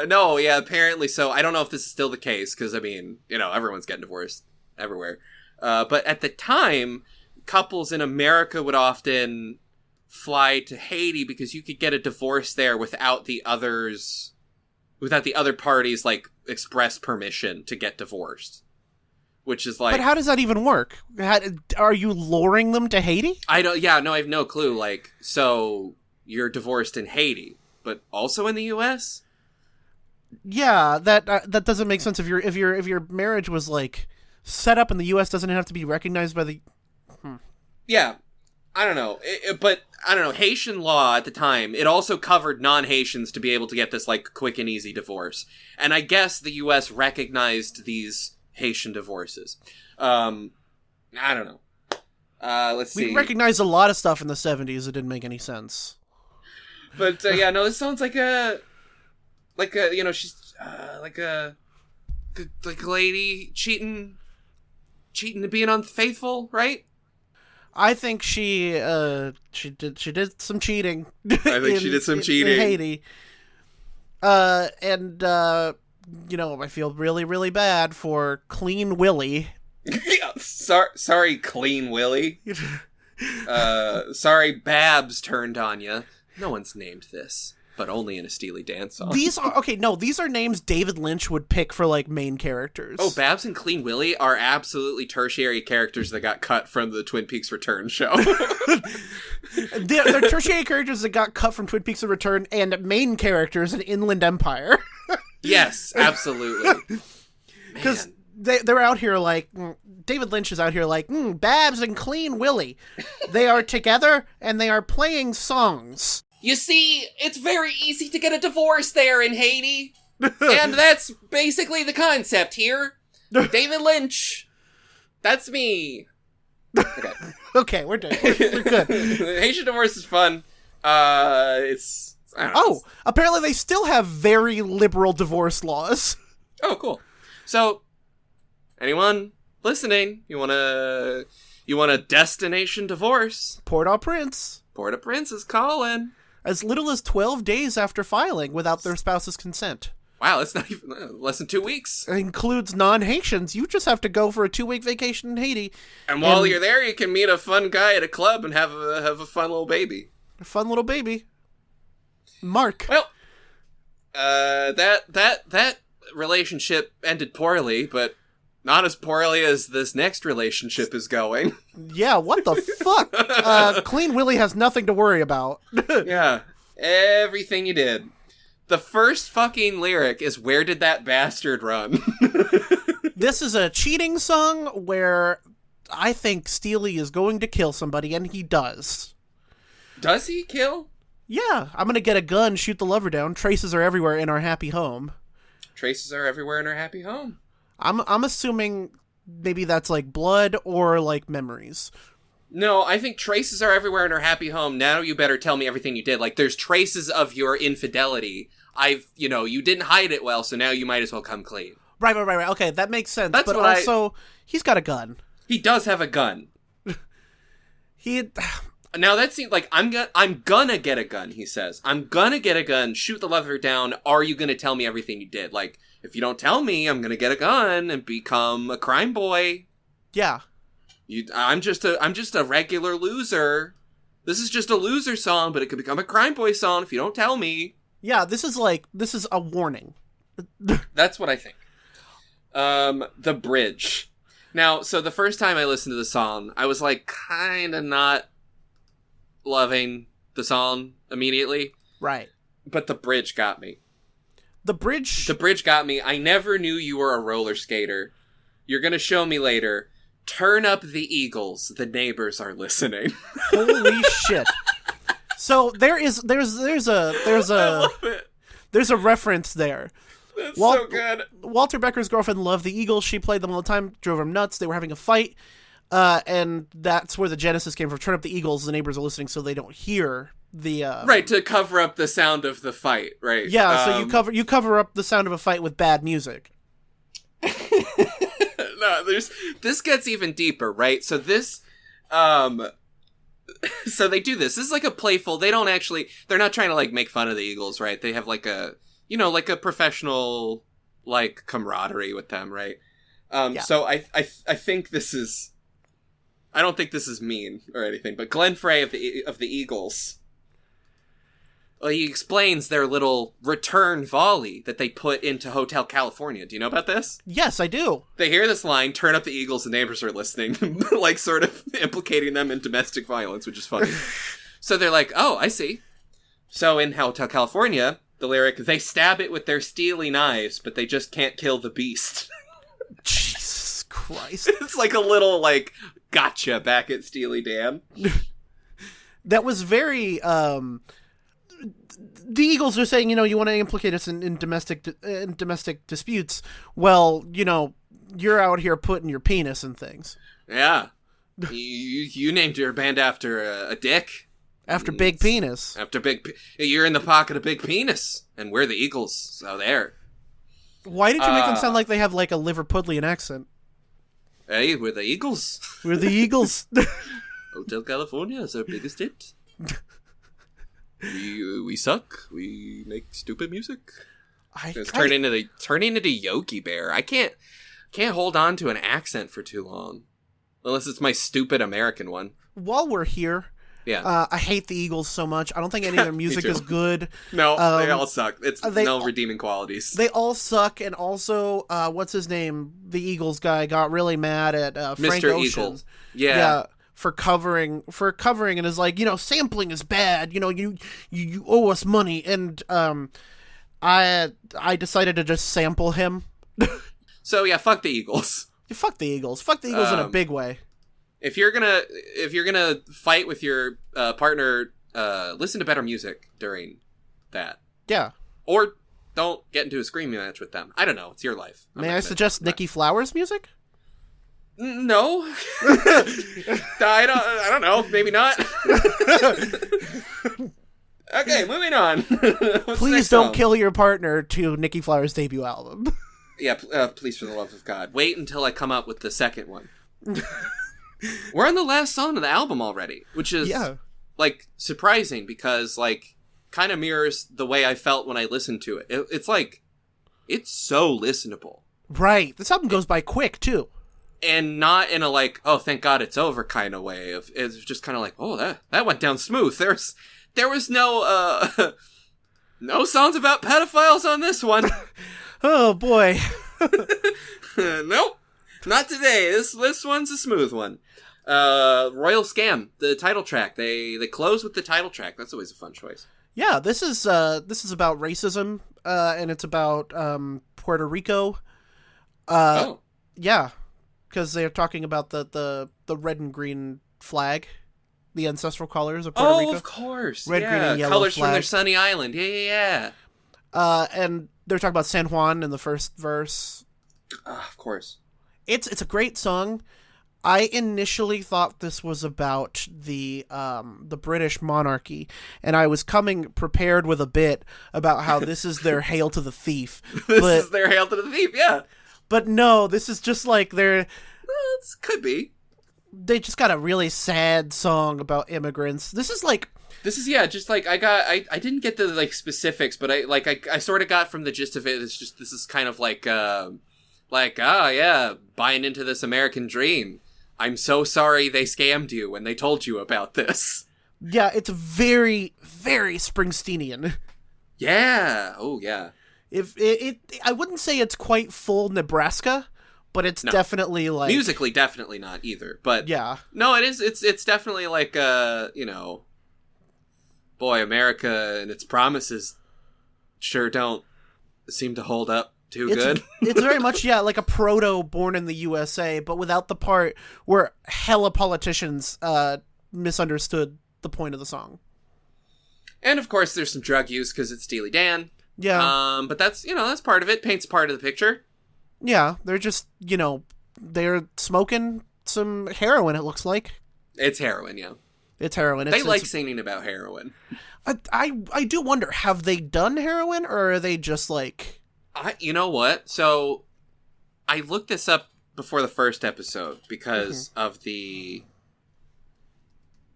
no, yeah, apparently so. I don't know if this is still the case, because, I mean, you know, everyone's getting divorced everywhere. But at the time, couples in America would often fly to Haiti because you could get a divorce there without the other party's, like, express permission to get divorced. Which is like... But how does that even work? Are you luring them to Haiti? I have no clue. Like, so you're divorced in Haiti, but also in the U.S.? Yeah, that doesn't make sense. If your marriage was, like, set up in the U.S., doesn't it have to be recognized by the... Yeah, I don't know. But, I don't know, Haitian law at the time, it also covered non-Haitians to be able to get this, like, quick and easy divorce. And I guess the U.S. recognized these Haitian divorces. I don't know. Let's see. We recognized a lot of stuff in the 70s that didn't make any sense. But, yeah, no, this sounds like a, you know, she's, like a lady cheating and being unfaithful, right? I think she did some cheating. I think she did some cheating. In Haiti. You know, I feel really, really bad for Clean Willie. Sorry, Clean Willie. Sorry, Babs turned on ya. No one's named this, but only in a Steely Dan song. These are names David Lynch would pick for, like, main characters. Oh, Babs and Clean Willie are absolutely tertiary characters that got cut from the Twin Peaks Return show. They're tertiary characters that got cut from Twin Peaks The Return and main characters in Inland Empire. Yes, absolutely. Because they're out here like, David Lynch is out here like, Babs and Clean Willie. They are together and they are playing songs. You see, it's very easy to get a divorce there in Haiti. And that's basically the concept here. David Lynch. That's me. Okay. Okay, we're done. We're good. Haitian divorce is fun. It's... Oh, apparently they still have very liberal divorce laws. Oh, cool. So, anyone listening, you want a destination divorce? Port-au-Prince. Port-au-Prince is calling. As little as 12 days after filing without their spouse's consent. Wow, that's not even less than 2 weeks. It includes non-Haitians. You just have to go for a 2-week vacation in Haiti. And while you're there, you can meet a fun guy at a club and have a fun little baby. A fun little baby. Mark. Well, that relationship ended poorly, but not as poorly as this next relationship is going. Yeah, what the fuck? Clean Willie has nothing to worry about. Yeah, everything you did. The first fucking lyric is, "Where did that bastard run?" This is a cheating song where I think Steely is going to kill somebody, and he does. Does he kill? Yeah, I'm gonna get a gun, shoot the lover down. Traces are everywhere in our happy home. Traces are everywhere in our happy home. I'm assuming maybe that's like blood or like memories. No, I think traces are everywhere in our happy home. Now you better tell me everything you did. Like, there's traces of your infidelity. You didn't hide it well, so now you might as well come clean. Right. Okay, that makes sense. That's but what also, he's got a gun. He does have a gun. He... Now that seems like I'm gonna get a gun, he says. I'm gonna get a gun, shoot the lover down. Are you gonna tell me everything you did? Like, if you don't tell me, I'm gonna get a gun and become a crime boy. Yeah. I'm just a regular loser. This is just a loser song, but it could become a crime boy song if you don't tell me. Yeah, this is a warning. That's what I think. The bridge. Now, so the first time I listened to the song, I was like kind of not loving the song immediately. Right. But the bridge got me. The bridge got me. I never knew you were a roller skater. You're going to show me later. Turn up the Eagles. The neighbors are listening. Holy shit. So there's a reference there That's so good. Walter Becker's girlfriend loved the Eagles. She played them all the time, drove him nuts. They were having a fight. And that's where the genesis came from. Turn up the Eagles. The neighbors are listening so they don't hear the... Right, to cover up the sound of the fight, right? Yeah, so you cover up the sound of a fight with bad music. No, this gets even deeper, right? So this... so they do this. This is like a playful... They're not trying to, like, make fun of the Eagles, right? They have, like, a professional, like, camaraderie with them, right? Yeah. So I think this is... I don't think this is mean or anything, but Glenn Frey of the Eagles, well, he explains their little return volley that they put into Hotel California. Do you know about this? Yes, I do. They hear this line, turn up the Eagles, and neighbors are listening, like sort of implicating them in domestic violence, which is funny. So they're like, oh, I see. So in Hotel California, the lyric, they stab it with their steely knives, but they just can't kill the beast. Jesus Christ. It's like a little, like, gotcha back at Steely Dan. That was very, the Eagles are saying, you want to implicate us in domestic disputes. Well, you're out here putting your penis in things. Yeah. you named your band after a dick. After Big Penis. After you're in the pocket of Big Penis. And we're the Eagles. So there. Why did you make them sound like they have, like, a Liverpudlian accent? Hey, we're the Eagles. We're the Eagles. Hotel California is our biggest hit. We suck. We make stupid music. It's turning into Yogi Bear. I can't hold on to an accent for too long, unless it's my stupid American one. While we're here, yeah, I hate the Eagles so much. I don't think any of their music is good. No, they all suck. It's no redeeming qualities. They all suck, and also, what's his name? The Eagles guy got really mad at Frank Mr. Ocean. Eagle. Yeah. For covering, and is like, sampling is bad. You owe us money, and I decided to just sample him. So yeah, fuck the Eagles. Fuck the Eagles. Fuck the Eagles in a big way. If you're gonna fight with your partner, listen to better music during that. Yeah. Or don't get into a screaming match with them. I don't know. It's your life. May I suggest Nikki Flowers music? No. I don't know. Maybe not. Okay, moving on. Please don't kill your partner to Nikki Flowers' debut album. Yeah, please, for the love of God. Wait until I come up with the second one. We're on the last song of the album already, which is, like, surprising because, like, kind of mirrors the way I felt when I listened to it. It's like, it's so listenable. Right. This album goes by quick, too. And not in a, like, oh, thank God it's over kind of way. It's just kind of like, oh, that went down smooth. There was no, no songs about pedophiles on this one. Oh, boy. Nope. Not today. This one's a smooth one. Royal Scam, the title track. They close with the title track. That's always a fun choice. Yeah, this is about racism, and it's about Puerto Rico. Yeah, because they're talking about the red and green flag, the ancestral colors of Puerto Rico. Oh, of course. Red, green, and yellow colors flag. from their sunny island. Yeah. And they're talking about San Juan in the first verse. Of course. It's a great song. I initially thought this was about the British monarchy, and I was coming prepared with a bit about how this is their Hail to the Thief. This is their Hail to the Thief, yeah. But no, this is just like their... Well, could be. They just got a really sad song about immigrants. This is just like I didn't get the like specifics, but I sort of got from the gist of it. It's just this is kind of like buying into this American dream. I'm so sorry they scammed you when they told you about this. Yeah, it's very, very Springsteenian. Yeah. Oh yeah. I wouldn't say it's quite full Nebraska, but it's definitely like musically definitely not either. But yeah, no, it is. It's definitely like boy, America and its promises sure don't seem to hold up too good. It's very much like a proto Born in the USA, but without the part where hella politicians misunderstood the point of the song. And of course, there's some drug use because it's Steely Dan. Yeah. But that's part of it. Paints part of the picture. Yeah, they're just, they're smoking some heroin, it looks like. It's heroin, yeah. It's heroin. They like singing about heroin. I do wonder, have they done heroin, or are they just like... You know what? So, I looked this up before the first episode because of the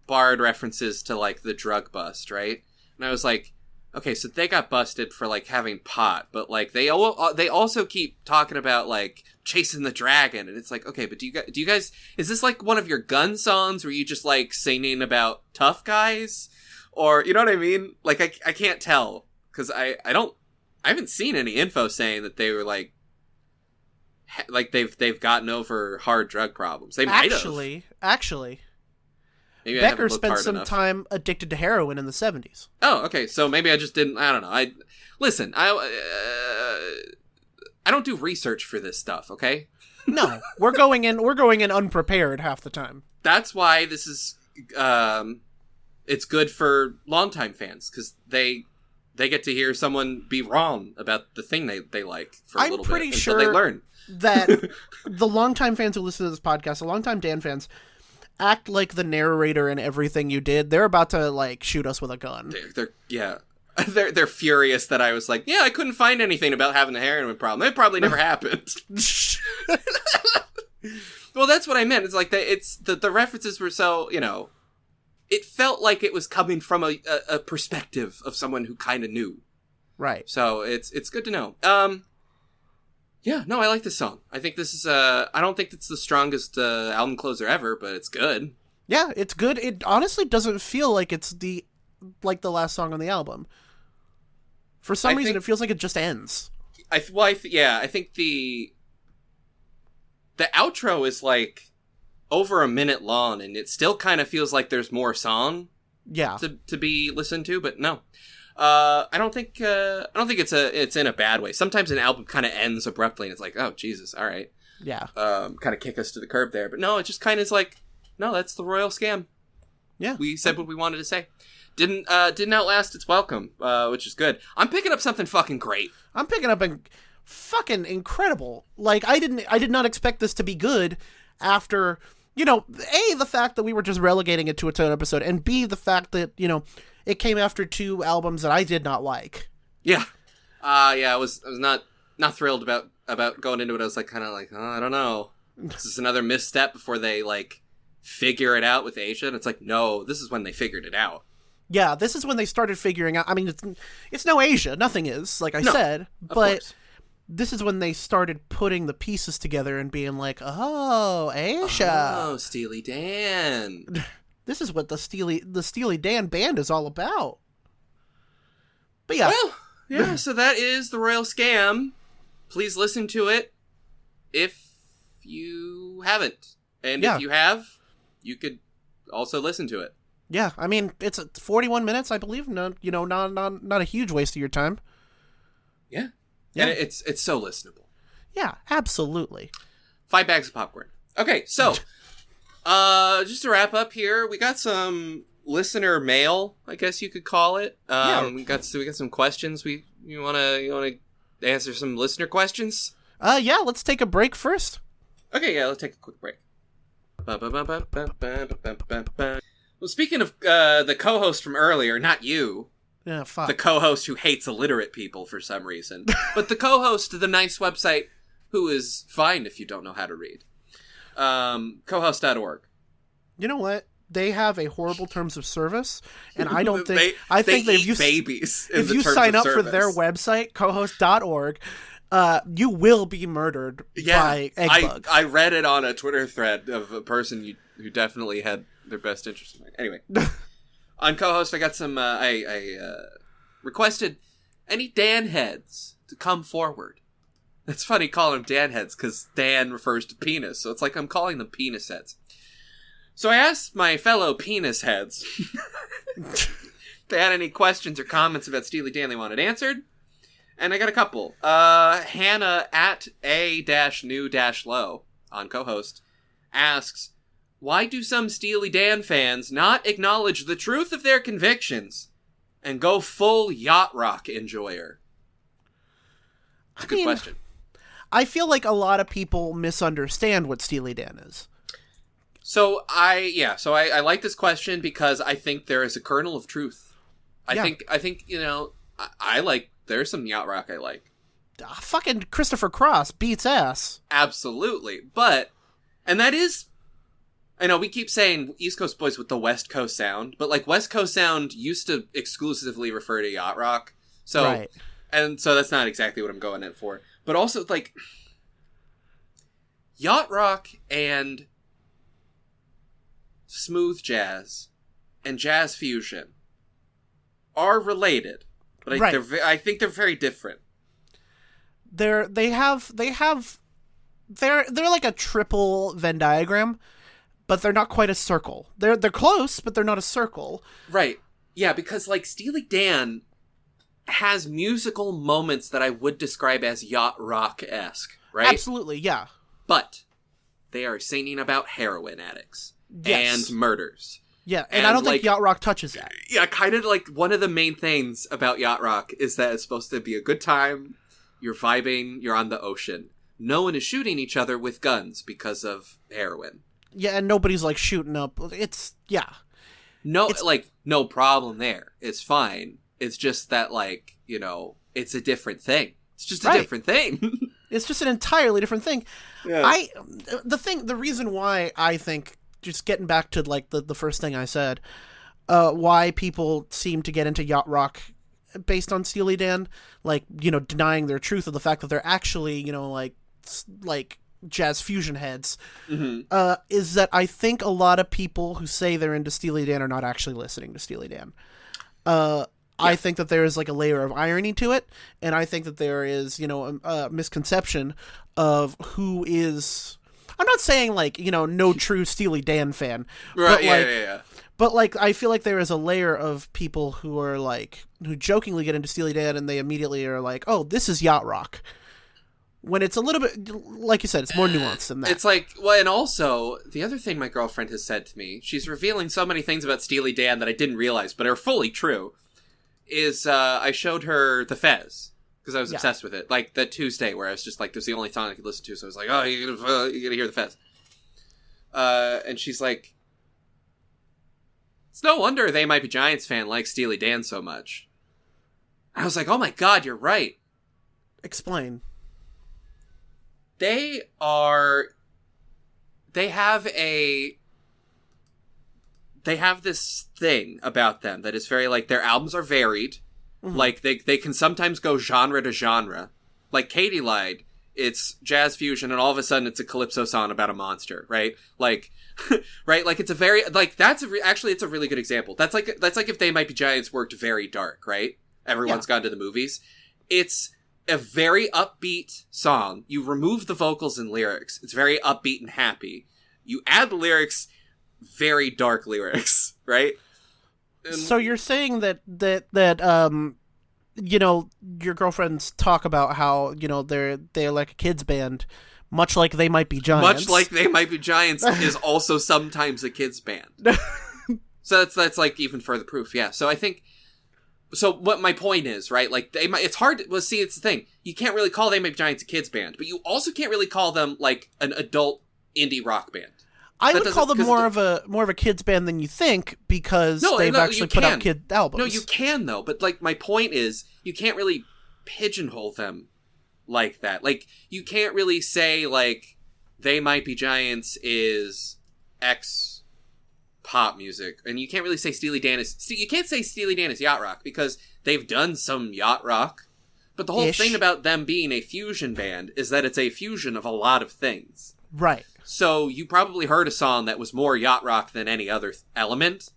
Bard references to, like, the drug bust, right? And I was like, okay, so they got busted for, like, having pot, but, like, they also keep talking about, like, chasing the dragon, and it's like, okay, but do you guys, is this, like, one of your gun songs where you just, like, singing about tough guys? Or, you know what I mean? Like, I can't tell, because I haven't seen any info saying that they were, like they've gotten over hard drug problems. They might have. Actually. Maybe Becker spent some time addicted to heroin in the 70s. Oh, okay. So maybe I just didn't. I don't know. I don't do research for this stuff. Okay. No, we're going in unprepared half the time. That's why this is. It's good for longtime fans because they get to hear someone be wrong about the thing they like for a little bit. I'm pretty sure they learn that the longtime fans who listen to this podcast, the longtime Dan fans, act like the narrator in everything you did. They're about to, like, shoot us with a gun. They're furious that I was like, I couldn't find anything about having a heroin problem. It probably never happened. Well, that's what I meant. It's like the references were so, it felt like it was coming from a perspective of someone who kind of knew. Right. So it's good to know. Yeah, no, I like this song. I think this is, I don't think it's the strongest album closer ever, but it's good. Yeah, it's good. It honestly doesn't feel like it's the last song on the album. For some reason, it feels like it just ends. I think the outro is like over a minute long, and it still kind of feels like there's more song. Yeah. To be listened to, but no. I don't think it's in a bad way. Sometimes an album kind of ends abruptly and it's like, oh Jesus, all right. Yeah. Kind of kick us to the curb there. But no, it just kind of is like, no, that's the royal scam. Yeah. We said what we wanted to say. Didn't outlast its welcome, which is good. I'm picking up something fucking great. I'm picking up fucking incredible. Like, I did not expect this to be good after, A, the fact that we were just relegating it to its own episode, and B, the fact that, it came after two albums that I did not like. Yeah. I was not thrilled about going into it. I was like, kind of like, oh, I don't know. This is another misstep before they, like, figure it out with Asia. And it's like, no, this is when they figured it out. Yeah, this is when they started figuring out. I mean, it's no Asia. Nothing is, like I said. But this is when they started putting the pieces together and being like, oh, Asia. Oh, Steely Dan. This is what the Steely Dan band is all about. But yeah. Well, yeah, so that is The Royal Scam. Please listen to it if you haven't. And if you have, you could also listen to it. Yeah, I mean, it's 41 minutes, I believe. No, not a huge waste of your time. Yeah. And it's so listenable. Yeah, absolutely. 5 bags of popcorn. Okay, so just to wrap up here, we got some listener mail, I guess you could call it. We got some questions. You want to answer some listener questions? Yeah, let's take a break first. Okay, yeah, let's take a quick break. Well, speaking of the co-host from earlier, not you. Yeah, fuck. The co-host who hates illiterate people for some reason. But the co-host of the nice website who is fine if you don't know how to read. Cohost.org. You know what? They have a horrible terms of service, and I don't think... babies if you sign up for their website, cohost.org, you will be murdered by Eggbug. I read it on a Twitter thread of a person who definitely had their best interest in it. Anyway. On co-host, I got some... I requested any Dan heads to come forward. It's funny calling them Dan heads, because Dan refers to penis, so it's like I'm calling them penis heads. So I asked my fellow penis heads if they had any questions or comments about Steely Dan they wanted answered, and I got a couple. Hannah at a-new-low on co-host asks, why do some Steely Dan fans not acknowledge the truth of their convictions and go full yacht rock enjoyer? It's a good question. I feel like a lot of people misunderstand what Steely Dan is. So I like this question because I think there is a kernel of truth. I think I like, there's some yacht rock I like. Fucking Christopher Cross beats ass. Absolutely. And that is, I know we keep saying East Coast boys with the West Coast sound, but like West Coast sound used to exclusively refer to yacht rock. So, right. And so that's not exactly what I'm going in for. But also, like, yacht rock and smooth jazz and jazz fusion are related, but I think they're very different. They're like a triple Venn diagram, but they're not quite a circle. They're close, but they're not a circle. Right. Yeah, because like Steely Dan has musical moments that I would describe as yacht rock-esque, right? Absolutely, yeah. But they are singing about heroin addicts yes. and murders. Yeah, and I don't think yacht rock touches that. Yeah, kind of like one of the main things about yacht rock is that it's supposed to be a good time, you're vibing, you're on the ocean. No one is shooting each other with guns because of heroin. Yeah, and nobody's like shooting up. No problem there. It's fine. It's just that, like, you know, it's a different thing. It's just a different thing. It's just an entirely different thing. Yeah. The reason why I think, just getting back to, like, the first thing I said, why people seem to get into yacht rock based on Steely Dan, like, you know, denying their truth of the fact that they're actually, you know, like jazz fusion heads, is that I think a lot of people who say they're into Steely Dan are not actually listening to Steely Dan. I think that there is like a layer of irony to it, and I think that there is, you know, a misconception of who is. I'm not saying like, you know, no true Steely Dan fan, right? But Yeah. But like, I feel like there is a layer of people who are like, who jokingly get into Steely Dan, and they immediately are like, "Oh, this is yacht rock." When it's a little bit, like you said, it's more nuanced than that. It's like, well, and also, the other thing my girlfriend has said to me, she's revealing so many things about Steely Dan that I didn't realize, but are fully true, is I showed her The Fez, because I was obsessed with it. Like, that Tuesday where I was just like, there's the only song I could listen to, so I was like, oh, you're gonna hear The Fez. And she's like, it's no wonder They Might Be Giants fan likes Steely Dan so much. I was like, oh my god, you're right. Explain. They have this thing about them that is very, like, their albums are varied. Mm-hmm. Like, they can sometimes go genre to genre. Like, Katie Lied, it's jazz fusion, and all of a sudden it's a calypso song about a monster, right? Like, right? Like, it's a very, like, actually, it's a really good example. That's like if They Might Be Giants worked very dark, right? Everyone's gone to the movies. It's a very upbeat song. You remove the vocals and lyrics. It's very upbeat and happy. You add the lyrics, very dark lyrics, right? And so you're saying that you know, your girlfriends talk about how, you know, they're like a kids band, much like They Might Be Giants. Much like They Might Be Giants is also sometimes a kids band. So that's like even further proof. Yeah. So I think. So what my point is, right? Like, it's hard to, well, see, it's the thing. You can't really call They Might Be Giants a kids band, but you also can't really call them, like, an adult indie rock band. I would call them more of a kids band than you think, because they've actually put out kid albums. No, you can, though. But, like, my point is, you can't really pigeonhole them like that. Like, you can't really say, like, They Might Be Giants is X pop music, and you can't really say Steely Dan is. You can't say Steely Dan is yacht rock because they've done some yacht rock, but the whole thing about them being a fusion band is that it's a fusion of a lot of things. Right. So you probably heard a song that was more yacht rock than any other element,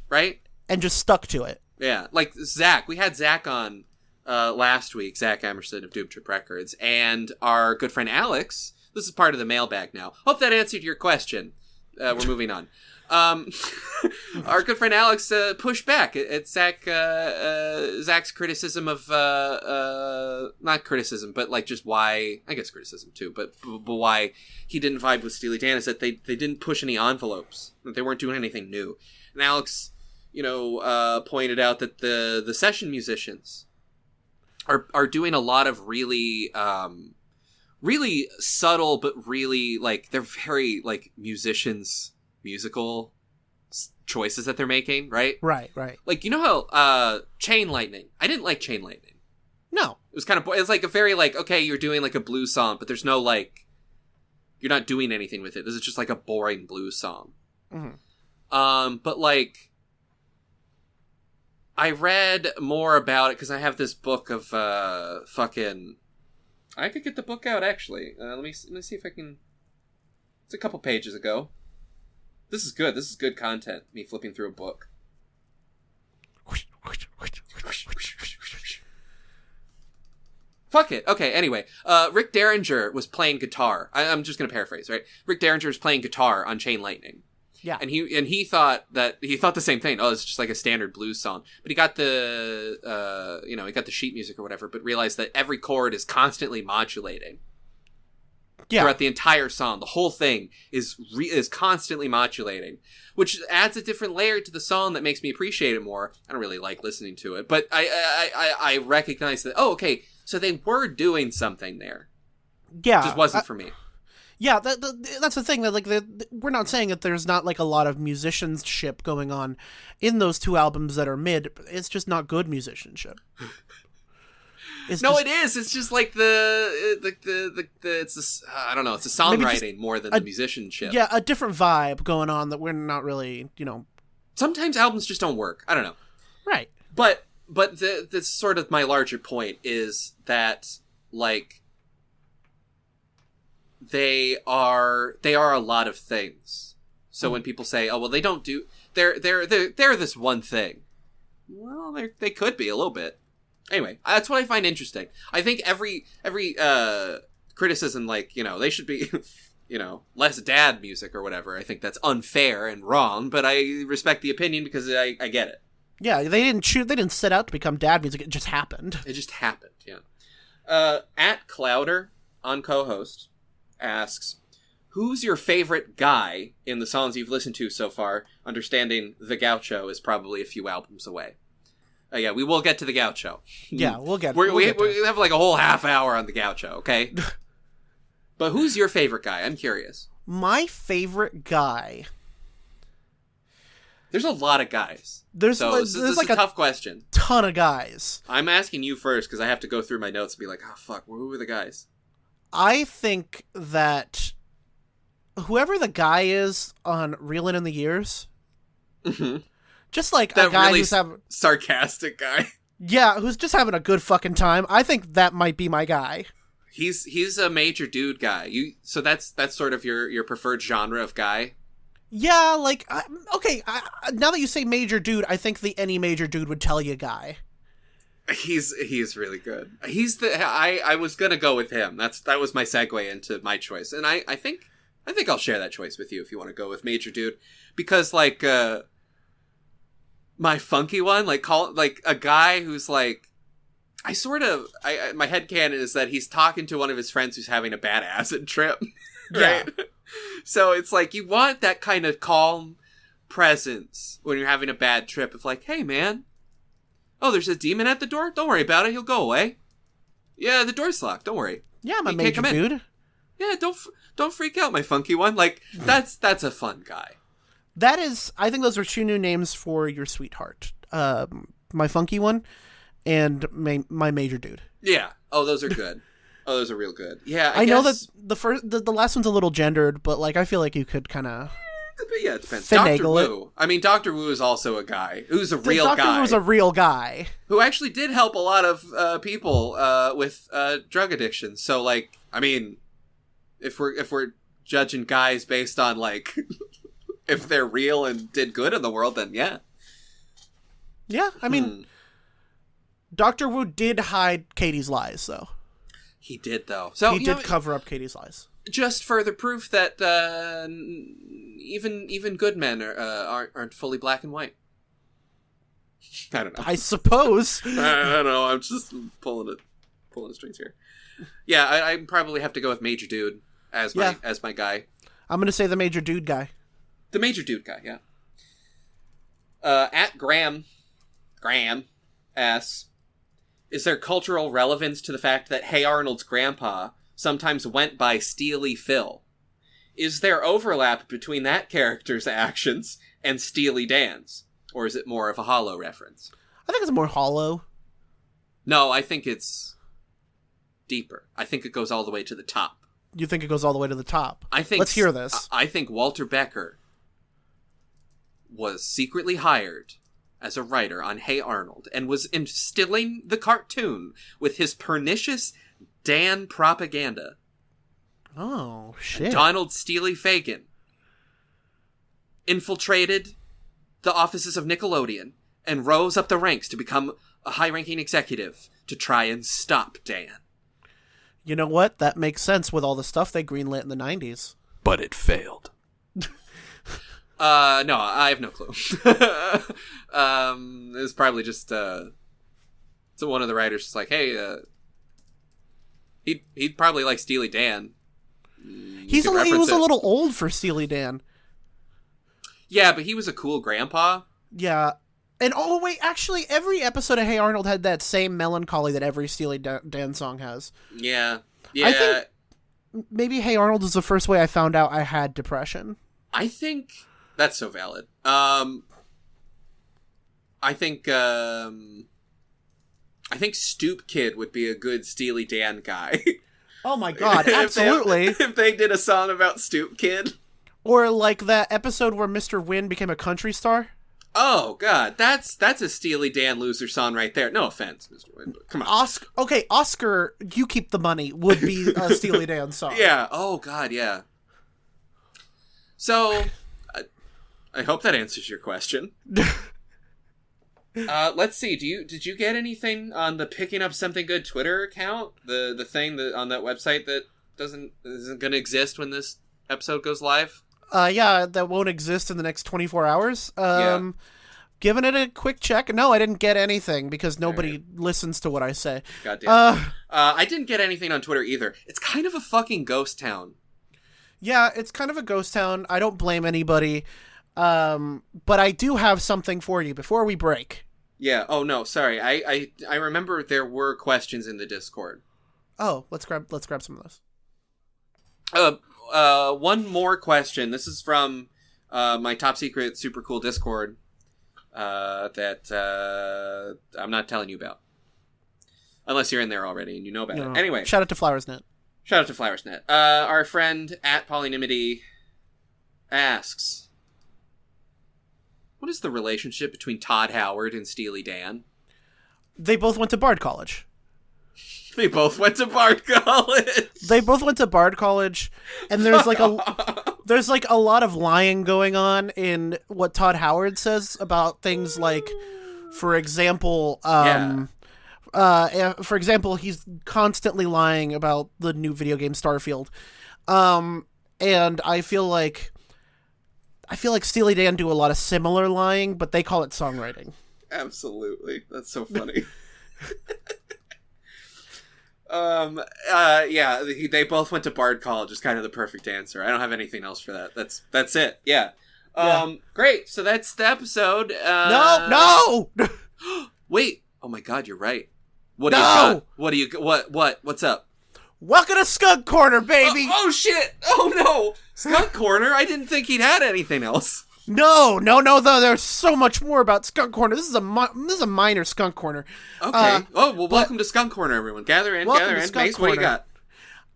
right? And just stuck to it. Yeah, like Zach. We had Zach on last week, Zach Emerson of Doom Trip Records, and our good friend Alex. This is part of the mailbag now. Hope that answered your question. We're moving on. Our good friend Alex pushed back at Zach's criticism of not criticism, but like just why, I guess criticism too, but why he didn't vibe with Steely Dan is that they didn't push any envelopes, that they weren't doing anything new. And Alex, you know, pointed out that the session musicians are doing a lot of really really subtle but really like they're very like musical choices that they're making, right? Right. Like, you know how Chain Lightning, I didn't like Chain Lightning. No. It was kind of it's like a very like, okay, you're doing like a blues song, but there's no like, you're not doing anything with it. This is just like a boring blues song. But like, I read more about it because I have this book of fucking. I could get the book out actually. Let me see if I can. It's a couple pages ago. This is good. This is good content. Me flipping through a book. Fuck it. Okay, anyway. Rick Derringer was playing guitar. I'm just going to paraphrase, right? Rick Derringer was playing guitar on Chain Lightning. Yeah. And he thought the same thing. Oh, it's just like a standard blues song. But he got the he got the sheet music or whatever, but realized that every chord is constantly modulating. Yeah. Throughout the entire song. The whole thing is constantly modulating, which adds a different layer to the song that makes me appreciate it more. I don't really like listening to it, but I recognize that, oh, okay, so they were doing something there. Yeah. It just wasn't for me. Yeah, that's the thing. That like we're not saying that there's not like a lot of musicianship going on in those two albums that are mid. It's just not good musicianship. It is. It's just like it's I don't know. It's the songwriting more than the musicianship. Yeah, a different vibe going on that we're not really, Sometimes albums just don't work. I don't know. Right. But the sort of my larger point is that like they are a lot of things. So when people say, "Oh, well, they don't do," they're this one thing. Well, they could be a little bit. Anyway, that's what I find interesting. I think every criticism, like, they should be, less dad music or whatever. I think that's unfair and wrong, but I respect the opinion because I get it. Yeah, they didn't set out to become dad music. It just happened. Yeah. At Clouder on co-host asks, who's your favorite guy in the songs you've listened to so far? Understanding the Gaucho is probably a few albums away. Yeah, we will get to the Gaucho. Yeah, we'll get we have like a whole half hour on the Gaucho, okay? But who's your favorite guy? I'm curious. My favorite guy. There's a lot of guys. This is like a tough question. Ton of guys. I'm asking you first because I have to go through my notes and be like, oh, fuck, who are the guys? I think that whoever the guy is on Reelin' in the Years... Mm-hmm. Just like that a guy really who's having sarcastic guy. Yeah, who's just having a good fucking time. I think that might be my guy. He's a major dude guy. So that's sort of your preferred genre of guy. Yeah, like now that you say major dude, I think any major dude would tell you guy. He's really good. I was gonna go with him. That was my segue into my choice, and I think I'll share that choice with you if you want to go with major dude, because like. My funky one, like a guy who's like, my headcanon is that he's talking to one of his friends who's having a bad acid trip, right? Yeah. So it's like, you want that kind of calm presence when you're having a bad trip of like, hey man, oh, there's a demon at the door? Don't worry about it, he'll go away. Yeah, the door's locked, don't worry. Yeah, my major dude. Yeah, don't freak out, my funky one. Like, that's a fun guy. That is, I think those are two new names for your sweetheart. My funky one and my major dude. Yeah. Oh, those are good. Oh, those are real good. Yeah, I know that the last one's a little gendered, but like I feel like you could kind of. Yeah, it depends. Dr. Wu. I mean, Dr. Wu is also a guy who's a real guy. Dr. Wu's a real guy who actually did help a lot of people with drug addiction. So, like, I mean, if we're judging guys based on like. If they're real and did good in the world, then yeah. Yeah, I mean, Dr. Wu did hide Katie's lies, though. He did, though. So he did cover up Katie's lies. Just further proof that even good men aren't fully black and white. I don't know. I suppose. I don't know. I'm just pulling the strings here. Yeah, I probably have to go with Major Dude as my guy. I'm gonna say the Major Dude guy. The major dude guy, yeah. At Graham asks, Is there cultural relevance to the fact that Hey Arnold's grandpa sometimes went by Steely Phil? Is there overlap between that character's actions and Steely Dan's? Or is it more of a hollow reference? I think it's more hollow. No, I think it's deeper. I think it goes all the way to the top. You think it goes all the way to the top? I think. Let's hear this. I think Walter Becker was secretly hired as a writer on Hey Arnold and was instilling the cartoon with his pernicious Dan propaganda. Oh, shit. And Donald Steely Fagan infiltrated the offices of Nickelodeon and rose up the ranks to become a high-ranking executive to try and stop Dan. You know what? That makes sense with all the stuff they greenlit in the 90s. But it failed. No, I have no clue. It was probably just, so one of the writers was like, hey, he'd probably like Steely Dan. He was a little old for Steely Dan. Yeah, but he was a cool grandpa. Yeah. And oh, wait, actually, every episode of Hey Arnold had that same melancholy that every Steely Dan song has. Yeah. I think maybe Hey Arnold is the first way I found out I had depression. I think that's so valid. I think Stoop Kid would be a good Steely Dan guy. Oh my god, absolutely. if they did a song about Stoop Kid. Or like that episode where Mr. Wynn became a country star. Oh god, that's a Steely Dan loser song right there. No offense, Mr. Wynn, but come on. Oscar, You Keep the Money would be a Steely Dan song. Yeah. Oh god, yeah. So, I hope that answers your question. Let's see. Did you get anything on the Picking Up Something Good Twitter account? The thing that on that website that isn't going to exist when this episode goes live? Yeah, that won't exist in the next 24 hours. Yeah. Giving it a quick check. No, I didn't get anything because nobody listens to what I say. God damn. I didn't get anything on Twitter either. It's kind of a fucking ghost town. Yeah, it's kind of a ghost town. I don't blame anybody. But I do have something for you before we break. Yeah. Oh no, sorry. I remember there were questions in the Discord. Oh, let's grab some of those. One more question. This is from my top secret super cool Discord that I'm not telling you about. Unless you're in there already and you know about it. Anyway. Shout out to Flowersnet. Our friend at Polynimity asks, what is the relationship between Todd Howard and Steely Dan? They both went to Bard College. They both went to Bard College, and there's like a lot of lying going on in what Todd Howard says about things like, for example, he's constantly lying about the new video game Starfield, and I feel like Steely Dan do a lot of similar lying, but they call it songwriting. Absolutely, that's so funny. Yeah, they both went to Bard College is kind of the perfect answer. I don't have anything else for that. That's it. Yeah. Great. So that's the episode. No. Wait. Oh my God, you're right. What's up? Welcome to Skunk Corner, baby. Oh shit. Oh no. Skunk Corner. I didn't think he'd had anything else. No, though. There's so much more about Skunk Corner. This is a minor Skunk Corner. Okay. Welcome to Skunk Corner, everyone. Gather in. Mace, what do you got?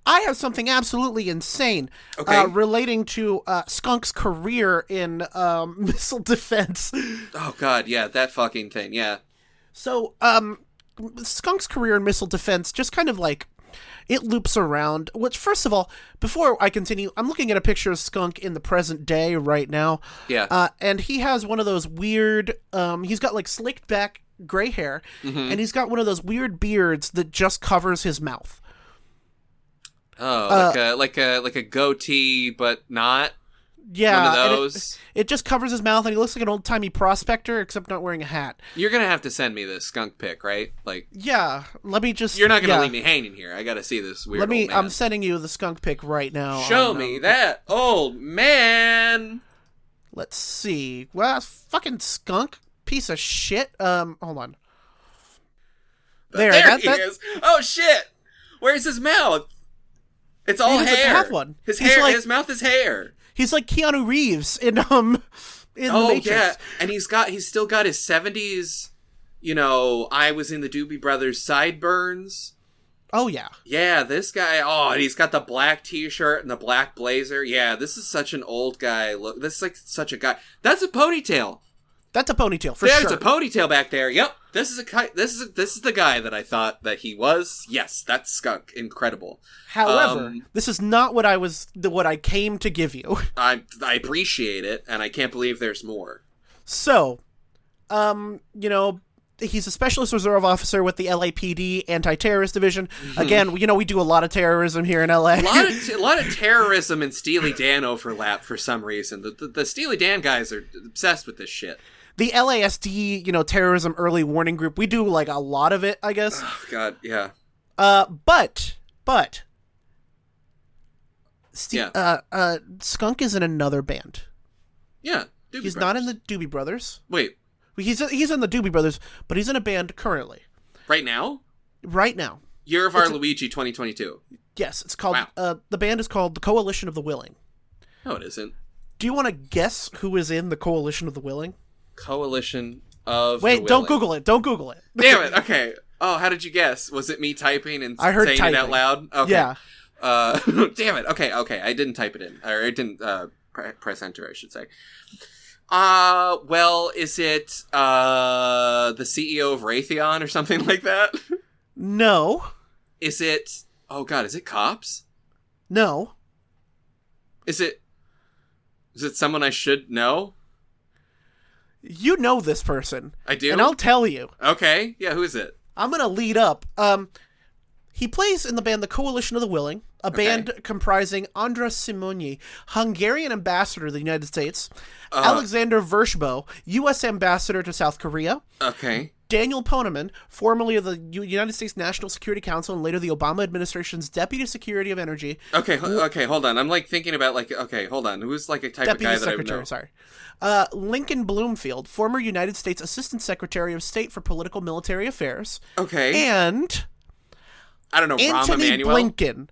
I have something absolutely insane relating to Skunk's career in missile defense. Oh, God, yeah, that fucking thing, yeah. So, Skunk's career in missile defense just kind of like, it loops around, which, first of all, before I continue, I'm looking at a picture of Skunk in the present day right now. Yeah. And he has one of those weird, he's got like slicked back gray hair, and he's got one of those weird beards that just covers his mouth. Oh, like a goatee, but not. Yeah, one of those. It just covers his mouth, and he looks like an old-timey prospector, except not wearing a hat. You're gonna have to send me this skunk pic, right? Like, yeah. Let me just. You're not gonna leave me hanging here. I gotta see this weird. Old man. I'm sending you the skunk pic right now. Show me that old man. Let's see. Well, fucking skunk piece of shit. Hold on. There he is. Oh shit! Where's his mouth? It's all he hair. Doesn't have one. His hair. Like, his mouth is hair. He's like Keanu Reeves in The Matrix. Yeah, and he's still got his 70s. I was in the Doobie Brothers sideburns. Oh yeah. Yeah, this guy. Oh, and he's got the black T-shirt and the black blazer. Yeah, this is such an old guy. Look, this is like such a guy. That's a ponytail. That's a ponytail for sure. There's a ponytail back there. Yep. This is the guy that I thought that he was. Yes, that's Skunk. Incredible. However, this is not what I came to give you. I appreciate it, and I can't believe there's more. So, he's a specialist reserve officer with the LAPD Anti-Terrorist Division. Again, we do a lot of terrorism here in LA. A lot of terrorism and Steely Dan overlap for some reason. The Steely Dan guys are obsessed with this shit. The LASD, terrorism early warning group, we do like a lot of it, I guess. Oh, God, yeah. But Skunk is in another band. Yeah, he's not in the Doobie Brothers. Wait. He's in the Doobie Brothers, but he's in a band currently. Right now? Right now. Year of Our Luigi 2022. Yes, it's called, the band is called the Coalition of the Willing. No, it isn't. Do you want to guess who is in the Coalition of the Willing? Coalition of the Wait, Willing. don't Google it. Damn it, okay. Oh, how did you guess? Was it me typing and I heard saying typing. it out loud? Okay. Yeah. Damn it, okay. I didn't type it in. Or I didn't press enter, I should say. Well, is it the CEO of Raytheon or something like that? No. Is it... Oh, God, is it Cops? No. Is it someone I should know? You know this person. I do? And I'll tell you. Okay. Yeah, who is it? I'm going to lead up. He plays in the band The Coalition of the Willing, a band comprising Andras Simoni, Hungarian ambassador to the United States, Alexander Vershbo, U.S. ambassador to South Korea, Daniel Poneman, formerly of the United States National Security Council and later the Obama administration's Deputy Secretary of Energy. Okay, hold on. I'm like thinking about hold on. Who's like a type Deputy of guy that I would Secretary, know? sorry. Lincoln Bloomfield, former United States Assistant Secretary of State for Political Military Affairs. Okay. And... I don't know, Rahm Antony Emanuel? Blinken.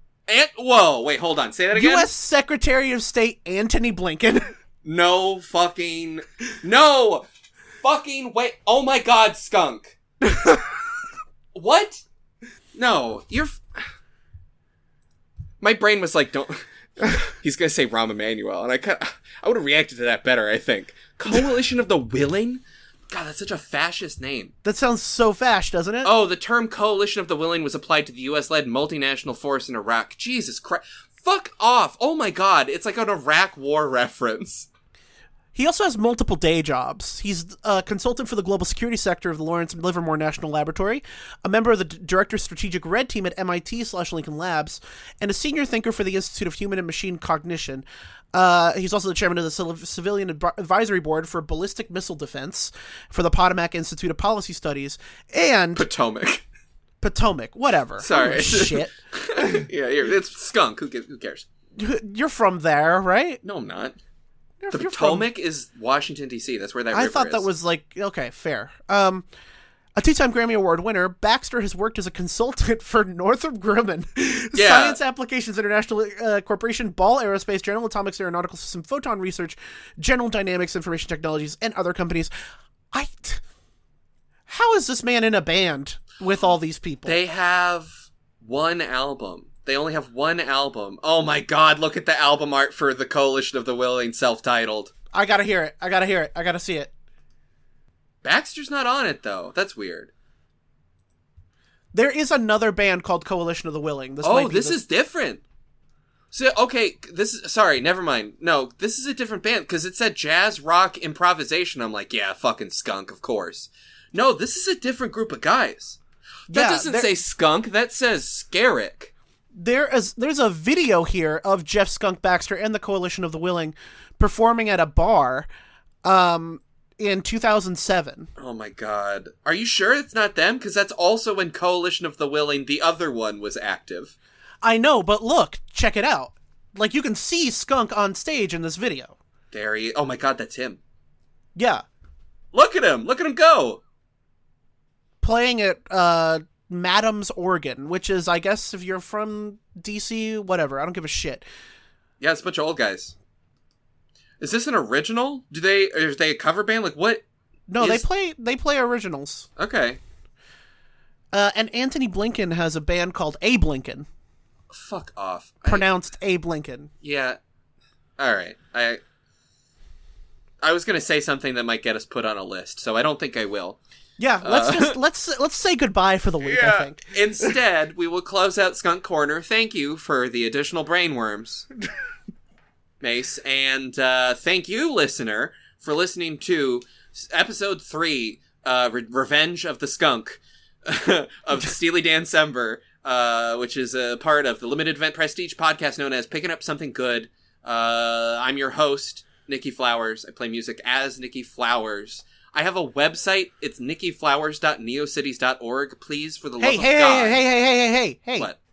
Whoa, wait, hold on. Say that again? U.S. Secretary of State Antony Blinken. No fucking wait. Oh my God, Skunk. What? No, my brain was like, don't... He's gonna say Rahm Emanuel, and I would have reacted to that better, I think. Coalition of the Willing? God, that's such a fascist name. That sounds so fascist, doesn't it? Oh, the term Coalition of the Willing was applied to the U.S.-led multinational force in Iraq. Jesus Christ. Fuck off. Oh my God, it's like an Iraq war reference. He also has multiple day jobs. He's a consultant for the global security sector of the Lawrence Livermore National Laboratory, a member of the Director of Strategic Red Team at MIT/Lincoln Labs, and a senior thinker for the Institute of Human and Machine Cognition. He's also the chairman of the Civilian Advisory Board for Ballistic Missile Defense for the Potomac Institute of Policy Studies, and... Potomac, whatever. Sorry. Oh, shit. Yeah, it's Skunk. Who cares? You're from there, right? No, I'm not. You're Potomac is Washington, D.C. That's where that river is. I thought that was like, okay, fair. A two-time Grammy Award winner, Baxter has worked as a consultant for Northrop Grumman, Science Applications International Corporation, Ball Aerospace, General Atomics Aeronautical System, Photon Research, General Dynamics Information Technologies, and other companies. How is this man in a band with all these people? They have one album. They only have one album. Oh my God, look at the album art for the Coalition of the Willing, self-titled. I gotta hear it. I gotta see it. Baxter's not on it, though. That's weird. There is another band called Coalition of the Willing. This is different. So, okay, sorry, never mind. No, this is a different band, because it said jazz rock improvisation. I'm like, yeah, fucking Skunk, of course. No, this is a different group of guys. That doesn't say Skunk, that says Scarrick. There's a video here of Jeff Skunk Baxter and the Coalition of the Willing performing at a bar in 2007. Oh my God. Are you sure it's not them? Because that's also when Coalition of the Willing, the other one, was active. I know, but look, check it out. Like, you can see Skunk on stage in this video. There he is. Oh my God, that's him. Yeah. Look at him go. Playing at Madam's Organ, which is, I guess, if you're from DC, whatever. I don't give a shit. Yeah, it's a bunch of old guys. Is this an original? Are they a cover band? Like, what? No, they play originals. Okay. And Anthony Blinken has a band called Abe Lincoln. Fuck off. Pronounced Abe Lincoln. Yeah. All right. I was gonna say something that might get us put on a list, so I don't think I will. Yeah, let's say goodbye for the week. Yeah. I think. Instead, we will close out Skunk Corner. Thank you for the additional brainworms, Mace, and thank you, listener, for listening to episode 3, Revenge of the Skunk, of Steely DANCEMBER, which is a part of the limited event prestige podcast known as Picking Up Something Good. I'm your host, Nikki Flowers. I play music as Nikki Flowers. I have a website. It's nikkiflowers.neocities.org. Please, for the love of God. Hey.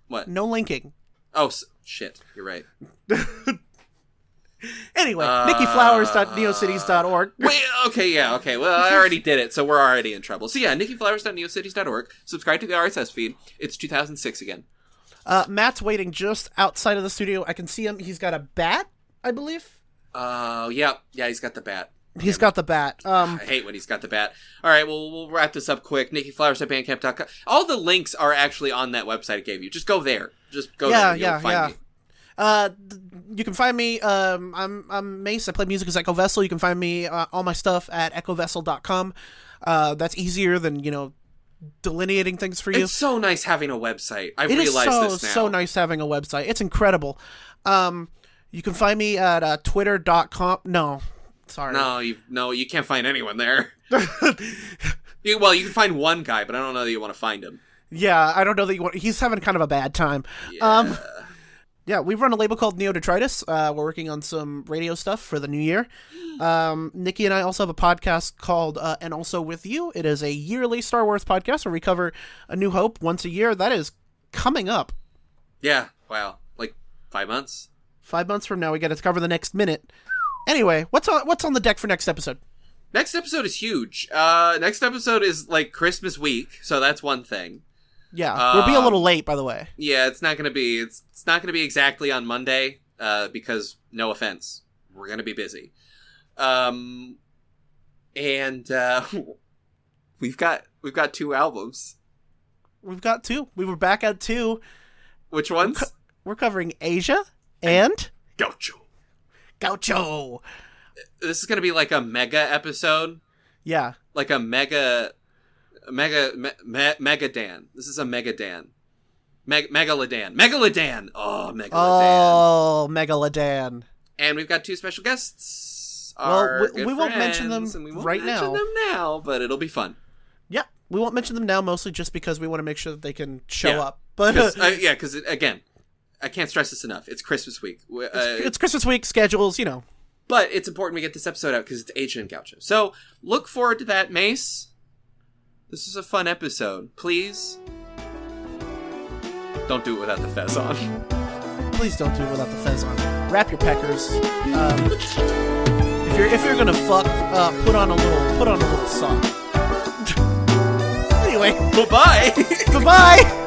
What? No linking. Oh, shit. You're right. Anyway, nikkiflowers.neocities.org. Wait, okay. Well, I already did it, so we're already in trouble. So yeah, nikkiflowers.neocities.org. Subscribe to the RSS feed. It's 2006 again. Matt's waiting just outside of the studio. I can see him. He's got a bat, I believe. Yeah, he's got the bat. He's got the bat. I hate when he's got the bat. All right, well, we'll wrap this up quick. nikkiflowers.bandcamp.com. All the links are actually on that website I gave you. Just go there. Just go there. You'll find me. You can find me. I'm Mace. I play music as Echo Vessel. You can find me all my stuff at echovessel.com. That's easier than delineating things for you. It's so nice having a website. I realize this now. So nice having a website. It's incredible. You can find me at twitter.com. No, sorry. No, you can't find anyone there. You can find one guy, but I don't know that you want to find him. Yeah, I don't know that you want. He's having kind of a bad time. Yeah. Yeah, we've run a label called Neodetritus. We're working on some radio stuff for the new year. Nikki and I also have a podcast called And Also With You. It is a yearly Star Wars podcast where we cover A New Hope once a year. That is coming up. Yeah, wow. Like 5 months? 5 months from now, we get to cover the next minute. Anyway, what's on the deck for next episode? Next episode is huge. Next episode is like Christmas week, so that's one thing. Yeah, we'll be a little late, by the way. Yeah, it's not gonna be exactly on Monday, because no offense, we're gonna be busy. And we've got 2 albums. We've got 2. We were back at 2. Which ones? We're covering Asia and Gaucho. This is gonna be like a mega episode. Yeah, like a mega Dan. This is a mega Dan. Megaladan. Oh, Megaladan. Oh, Megaladan. And we've got 2 special guests. We won't mention them right now, but it'll be fun. Yeah, we won't mention them now, mostly just because we want to make sure that they can show up. But because again, I can't stress this enough. It's Christmas week. It's Christmas week, schedules, But it's important we get this episode out because it's Asian and Gaucho. So look forward to that, Mace. This is a fun episode. Please don't do it without the fez on. Please don't do it without the fez on. Wrap your peckers. If you're gonna fuck, put on a little sock. Anyway, bye-bye. Bye-bye.